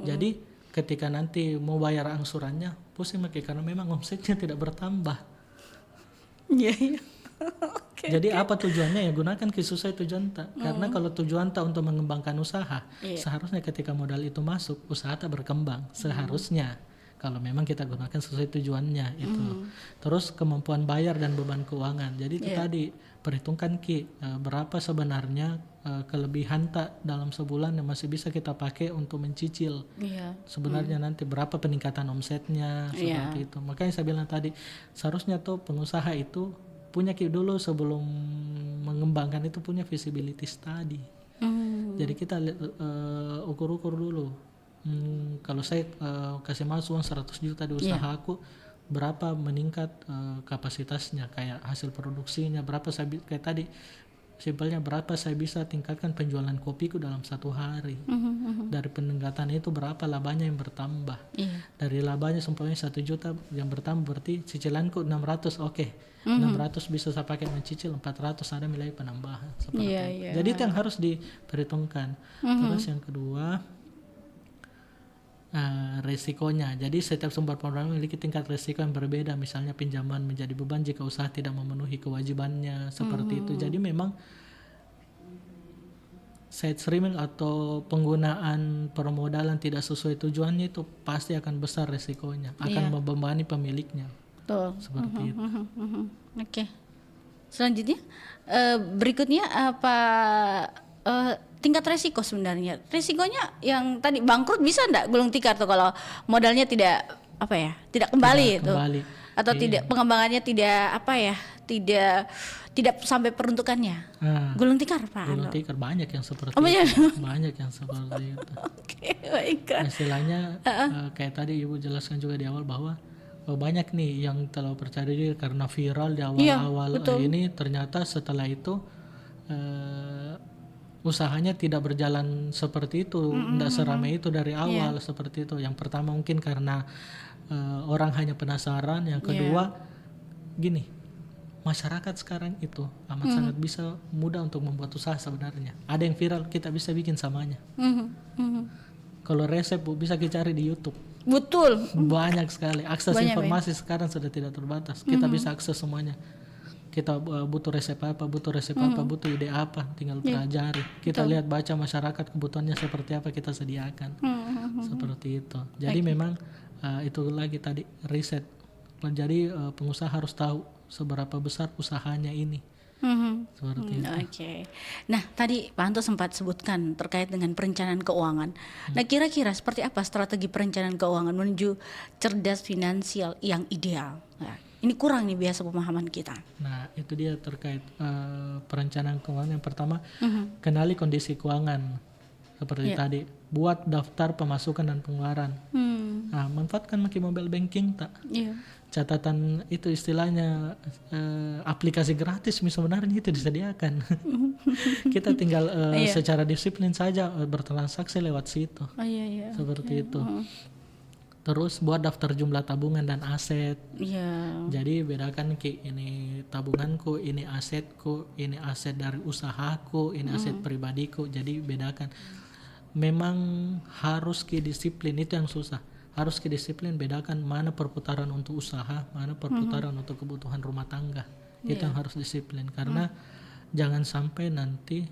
Jadi ketika nanti mau bayar angsurannya pusing karena memang omsetnya tidak bertambah. Jadi apa tujuannya ya, gunakan sesuai tujuan tak. Karena kalau tujuan tak untuk mengembangkan usaha, seharusnya ketika modal itu masuk, usaha tak berkembang seharusnya. Kalau memang kita gunakan sesuai tujuannya itu. Terus kemampuan bayar dan beban keuangan. Jadi itu tadi perhitungkan berapa sebenarnya kelebihan tak dalam sebulan yang masih bisa kita pakai untuk mencicil. Sebenarnya nanti berapa peningkatan omsetnya seperti itu. Makanya saya bilang tadi seharusnya tuh pengusaha itu punya dulu sebelum mengembangkan itu punya visibility study. Jadi kita ukur-ukur dulu. Kalau saya kasih masuk uang 100 juta di usaha aku, berapa meningkat kapasitasnya, kayak hasil produksinya, berapa kayak tadi simpelnya berapa saya bisa tingkatkan penjualan kopiku dalam 1 hari. Dari peningkatan itu berapa labanya yang bertambah. Dari labanya sempurna 1 juta yang bertambah, berarti cicilanku 600. Oke. 600 bisa saya pakai mencicil, 400 ada nilai penambahan seperti itu. Jadi itu yang harus diperhitungkan. Terus yang kedua, resikonya. Jadi setiap sumber pendanaan memiliki tingkat resiko yang berbeda. Misalnya pinjaman menjadi beban jika usaha tidak memenuhi kewajibannya, seperti itu. Jadi memang side streaming atau penggunaan permodalan tidak sesuai tujuannya itu pasti akan besar resikonya, akan membebani pemiliknya. Betul. Seperti itu. Oke. Selanjutnya, berikutnya apa? Tingkat resiko sebenarnya. Resikonya yang tadi bangkrut bisa enggak gulung tikar tuh kalau modalnya tidak tidak kembali itu. Atau tidak, pengembangannya tidak tidak sampai peruntukannya. Gulung tikar Pak. Gulung tikar banyak yang seperti itu. Banyak yang seperti itu. Oke, baiklah. Istilahnya kayak tadi Ibu jelaskan juga di awal bahwa banyak nih yang terlalu percaya diri karena viral di awal-awal ini, ternyata setelah itu usahanya tidak berjalan seperti itu, tidak seramai itu dari awal seperti itu. Yang pertama mungkin karena orang hanya penasaran, yang kedua gini, masyarakat sekarang itu amat sangat bisa mudah untuk membuat usaha sebenarnya. Ada yang viral kita bisa bikin samanya. Kalau resep bisa kita cari di YouTube. Betul. Banyak sekali. Akses informasi sekarang sudah tidak terbatas. Kita bisa akses semuanya. Kita butuh resep apa, butuh ide apa, tinggal pelajari. Kita lihat, baca masyarakat kebutuhannya seperti apa, kita sediakan. Seperti itu. Jadi memang itu lagi tadi riset. Jadi pengusaha harus tahu seberapa besar usahanya ini. Seperti itu. Oke. Nah, tadi Pak Anto sempat sebutkan terkait dengan perencanaan keuangan. Nah, kira-kira seperti apa strategi perencanaan keuangan menuju cerdas finansial yang ideal? Nah, ini kurang nih biasa pemahaman kita. Nah, itu dia terkait perencanaan keuangan. Yang pertama, kenali kondisi keuangan. Seperti tadi, buat daftar pemasukan dan pengeluaran. Nah, manfaatkan mobile banking tak? Catatan itu istilahnya aplikasi gratis sebenarnya itu disediakan. Kita tinggal secara disiplin saja bertransaksi lewat situ. Seperti itu. Terus buat daftar jumlah tabungan dan aset. Jadi bedakan ini tabunganku, ini asetku, ini aset dari usahaku, ini aset pribadiku. Jadi bedakan. Memang harus disiplin, itu yang susah. Harus disiplin, bedakan mana perputaran untuk usaha, mana perputaran untuk kebutuhan rumah tangga. Itu yang harus disiplin, karena jangan sampai nanti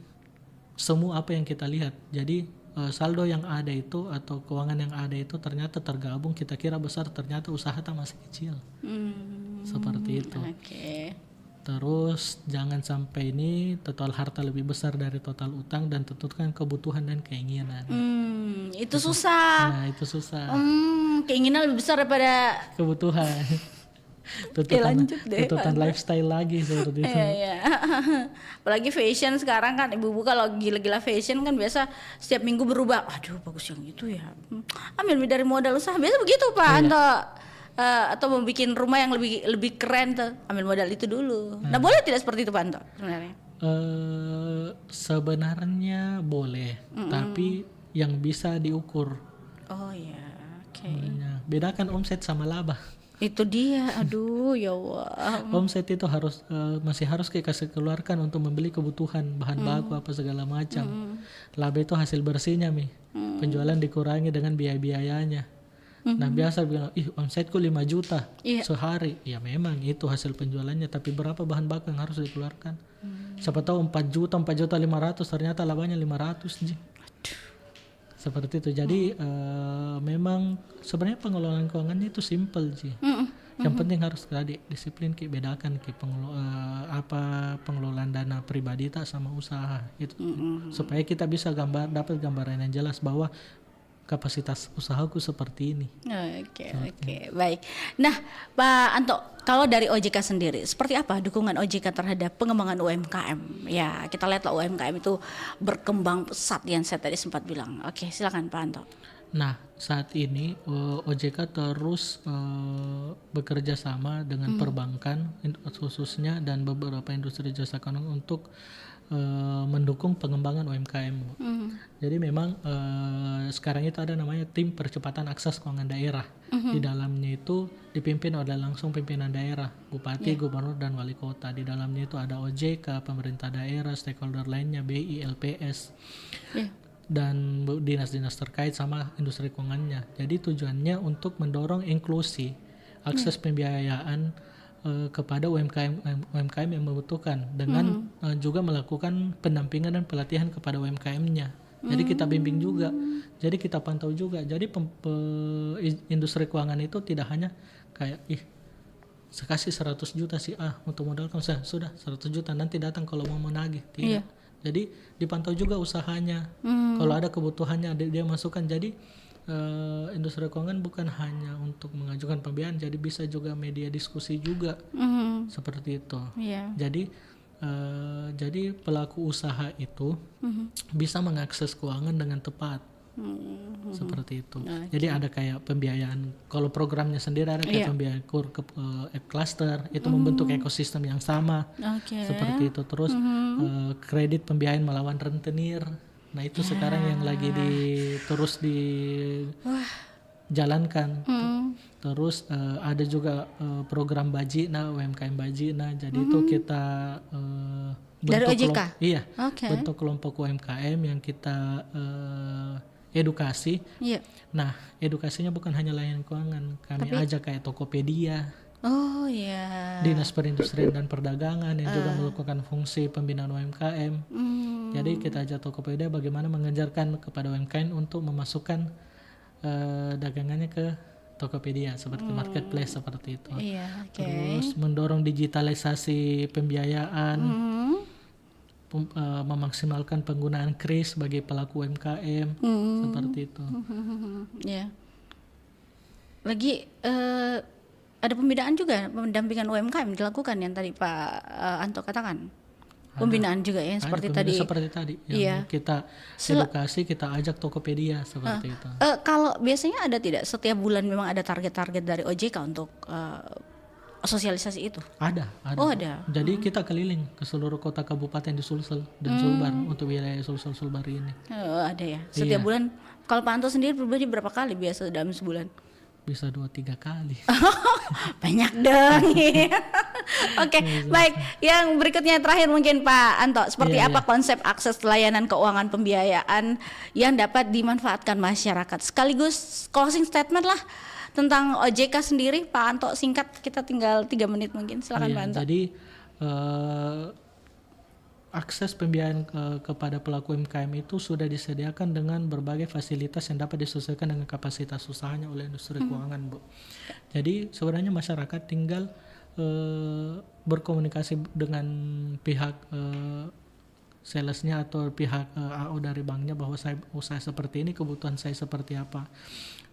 semua apa yang kita lihat. Jadi saldo yang ada itu atau keuangan yang ada itu ternyata tergabung, kita kira besar, ternyata usaha masih kecil. Seperti itu. Terus jangan sampai ini total harta lebih besar dari total utang dan tentukan kebutuhan dan keinginan. Itu susah. Nah, itu susah. Keinginan lebih besar daripada kebutuhan. Tuntutan lifestyle lagi seperti itu. Apalagi fashion sekarang kan, ibu-ibu kalau gila-gila fashion kan biasa setiap minggu berubah. Aduh, bagus yang itu ya. Ambil dari modal usaha, biasa begitu Pak Anto. Atau mau bikin rumah yang lebih keren tuh, ambil modal itu dulu. Nah, boleh tidak seperti itu Pak Anto sebenarnya? Sebenarnya boleh, tapi yang bisa diukur. Bedakan omset sama laba. Itu dia, aduh ya Allah. Omset itu masih harus kasih keluarkan untuk membeli kebutuhan bahan baku apa segala macam. Laba itu hasil bersihnya penjualan dikurangi dengan biaya-biayanya. Nah, biasa bilang, omsetku 5 juta sehari. Ya memang itu hasil penjualannya, tapi berapa bahan baku yang harus dikeluarkan? Siapa tahu 4 juta 500, ternyata labanya 500. Seperti itu. Jadi memang sebenarnya pengelolaan keuangannya itu simple sih. Yang penting harus tadi disiplin, bedakan pengelolaan dana pribadi sama usaha itu. Supaya kita bisa dapat gambaran yang jelas bahwa kapasitas usahaku seperti ini. Oke, baik. Nah, Pak Anto, kalau dari OJK sendiri, seperti apa dukungan OJK terhadap pengembangan UMKM? Ya, kita lihatlah UMKM itu berkembang pesat yang saya tadi sempat bilang. Oke, silakan Pak Anto. Nah, saat ini OJK terus bekerja sama dengan perbankan khususnya dan beberapa industri jasa keuangan untuk mendukung pengembangan UMKM. Jadi memang sekarang itu ada namanya tim percepatan akses keuangan daerah. Di dalamnya itu dipimpin oleh langsung pimpinan daerah, bupati, gubernur dan wali kota. Di dalamnya itu ada OJK, pemerintah daerah, stakeholder lainnya, BI, LPS. Dan dinas-dinas terkait sama industri keuangannya. Jadi tujuannya untuk mendorong inklusi akses pembiayaan kepada UMKM yang membutuhkan dengan juga melakukan pendampingan dan pelatihan kepada UMKM-nya. Jadi kita bimbing juga, jadi kita pantau juga. Jadi industri keuangan itu tidak hanya kayak saya kasih 100 juta sih untuk modal kamu, sudah 100 juta nanti datang kalau mau menagih. Tidak. Jadi dipantau juga usahanya. Kalau ada kebutuhannya dia masukkan. Jadi industri keuangan bukan hanya untuk mengajukan pembiayaan, jadi bisa juga media diskusi juga seperti itu. Jadi pelaku usaha itu bisa mengakses keuangan dengan tepat. Seperti itu. Jadi ada kayak pembiayaan. Kalau programnya sendiri ada kayak pembiayaan app cluster, itu membentuk ekosistem yang sama. Seperti itu. Terus kredit pembiayaan melawan rentenir. Nah itu sekarang yang lagi terus dijalankan. Terus ada juga program Bajina, UMKM Bajina. Jadi itu kita dari OJK? Bentuk kelompok UMKM yang kita edukasi. Nah edukasinya bukan hanya layanan keuangan. Kami ajak kayak Tokopedia. Dinas Perindustrian dan Perdagangan yang juga melakukan fungsi pembinaan UMKM. Jadi kita ajak Tokopedia bagaimana mengajarkan kepada UMKM untuk memasukkan dagangannya ke Tokopedia seperti marketplace seperti itu. Terus mendorong digitalisasi pembiayaan, memaksimalkan penggunaan KRIS bagi pelaku UMKM seperti itu. Lagi ada pembinaan juga, pendampingan UMKM dilakukan yang tadi Pak Anto katakan. Pembinaan juga ya seperti tadi. Seperti tadi yang kita edukasi, kita ajak Tokopedia seperti itu. Kalau biasanya ada tidak setiap bulan memang ada target-target dari OJK untuk sosialisasi itu? Ada. Ada. Jadi kita keliling ke seluruh kota kabupaten di Sulsel dan Sulbar untuk wilayah Sulsel-Sulbar ini. Ada ya. Setiap bulan. Kalau Pak Anto sendiri pribadi berapa kali biasa dalam sebulan? Bisa 2-3 kali. Banyak dong. Oke, baik. Yang berikutnya terakhir mungkin Pak Anto, seperti apa konsep akses layanan keuangan pembiayaan yang dapat dimanfaatkan masyarakat? Sekaligus closing statement lah tentang OJK sendiri, Pak Anto, singkat, kita tinggal 3 menit mungkin. Silakan Pak Anto. Jadi akses pembiayaan kepada pelaku UMKM itu sudah disediakan dengan berbagai fasilitas yang dapat disesuaikan dengan kapasitas usahanya oleh industri keuangan, Bu. Jadi sebenarnya masyarakat tinggal berkomunikasi dengan pihak salesnya atau pihak AO dari banknya bahwa saya usaha seperti ini, kebutuhan saya seperti apa.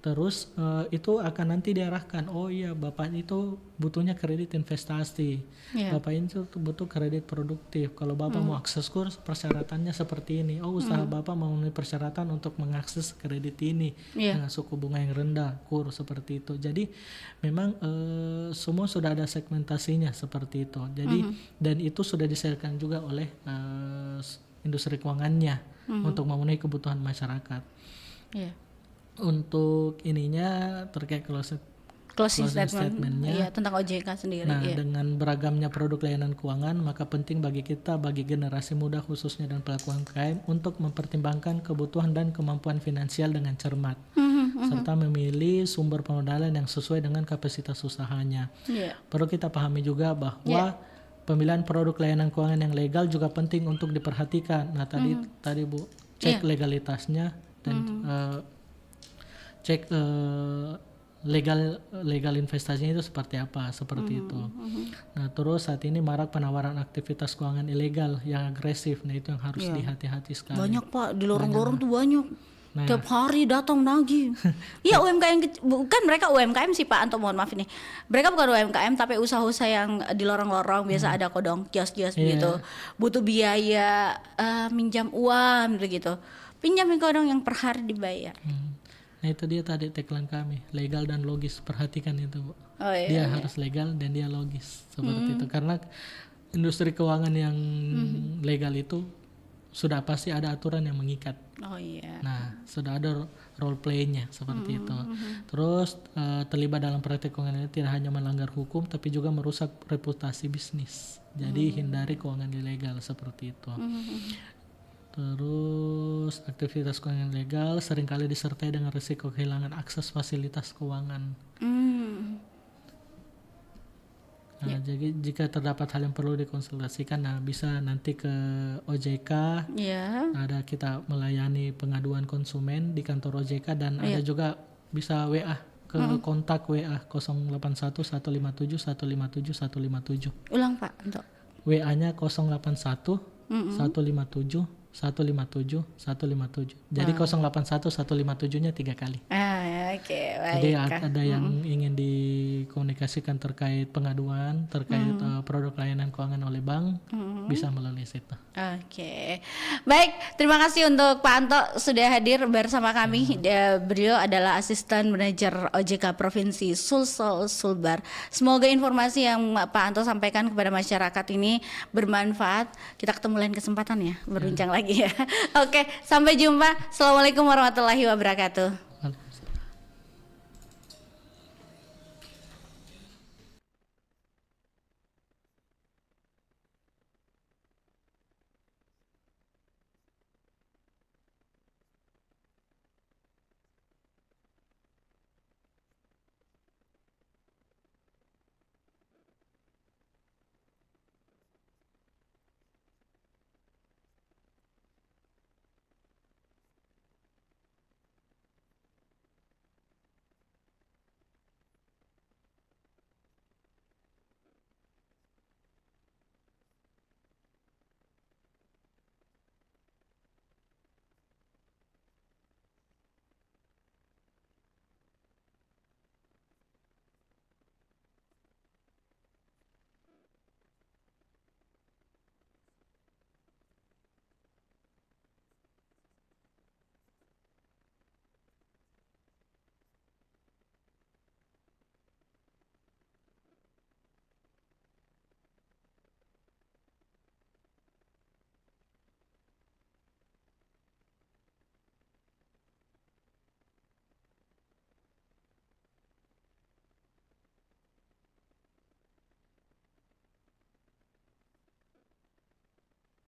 Terus itu akan nanti diarahkan, oh iya Bapak itu butuhnya kredit investasi, Bapak itu butuh kredit produktif. Kalau Bapak mau akses kurs, persyaratannya seperti ini. Oh usaha Bapak memenuhi persyaratan untuk mengakses kredit ini dengan suku bunga yang rendah, kurs seperti itu. Jadi memang semua sudah ada segmentasinya seperti itu. Jadi dan itu sudah disediakan juga oleh industri keuangannya untuk memenuhi kebutuhan masyarakat. Untuk ininya terkait closing statement-nya tentang OJK sendiri. Nah, dengan beragamnya produk layanan keuangan, maka penting bagi kita, bagi generasi muda khususnya dan pelaku UMKM untuk mempertimbangkan kebutuhan dan kemampuan finansial dengan cermat, serta memilih sumber permodalan yang sesuai dengan kapasitas usahanya. Perlu kita pahami juga bahwa pemilihan produk layanan keuangan yang legal juga penting untuk diperhatikan. Nah, tadi Bu, cek legalitasnya dan cek legal investasinya itu seperti apa, seperti itu. Nah terus saat ini marak penawaran aktivitas keuangan ilegal yang agresif. Nah itu yang harus dihati-hati sekali. Banyak Pak, di lorong-lorong tuh banyak. Nah, Tiap hari datang nagih. Iya UMKM bukan mereka UMKM sih Pak Anto, mohon maaf ini. Mereka bukan UMKM tapi usaha-usaha yang di lorong-lorong biasa ada kodong kios-kios Iya. begitu. Butuh biaya minjam uang gitu. Pinjam kodong yang per hari dibayar. Nah itu dia tadi tagline kami, legal dan logis. Perhatikan itu, Bu. Oh iya. Dia harus legal dan dia logis seperti itu. Karena industri keuangan yang legal itu sudah pasti ada aturan yang mengikat. Oh iya. Nah, sudah ada role play-nya seperti itu. Terus terlibat dalam praktik keuangan ini tidak hanya melanggar hukum tapi juga merusak reputasi bisnis. Jadi hindari keuangan ilegal seperti itu. Terus aktivitas keuangan ilegal seringkali disertai dengan risiko kehilangan akses fasilitas keuangan. Nah, jadi jika terdapat hal yang perlu dikonsultasikan, nah bisa nanti ke OJK. Iya. Ada kita melayani pengaduan konsumen di kantor OJK dan ada juga bisa WA ke kontak WA 081 157 157 157. Ulang Pak Anto. WA-nya 081 157 157 157. Jadi 081 157-nya 3 kali. Oke, baik. Jadi ada yang ingin dikomunikasikan terkait pengaduan, terkait produk layanan keuangan oleh bank, bisa melalui situ. Oke, baik. Terima kasih untuk Pak Anto sudah hadir bersama kami. Beliau adalah asisten manajer OJK Provinsi Sulsel Sulbar. Semoga informasi yang Pak Anto sampaikan kepada masyarakat ini bermanfaat. Kita ketemu lain kesempatan ya, berbincang lagi ya. Oke, sampai jumpa. Assalamualaikum warahmatullahi wabarakatuh.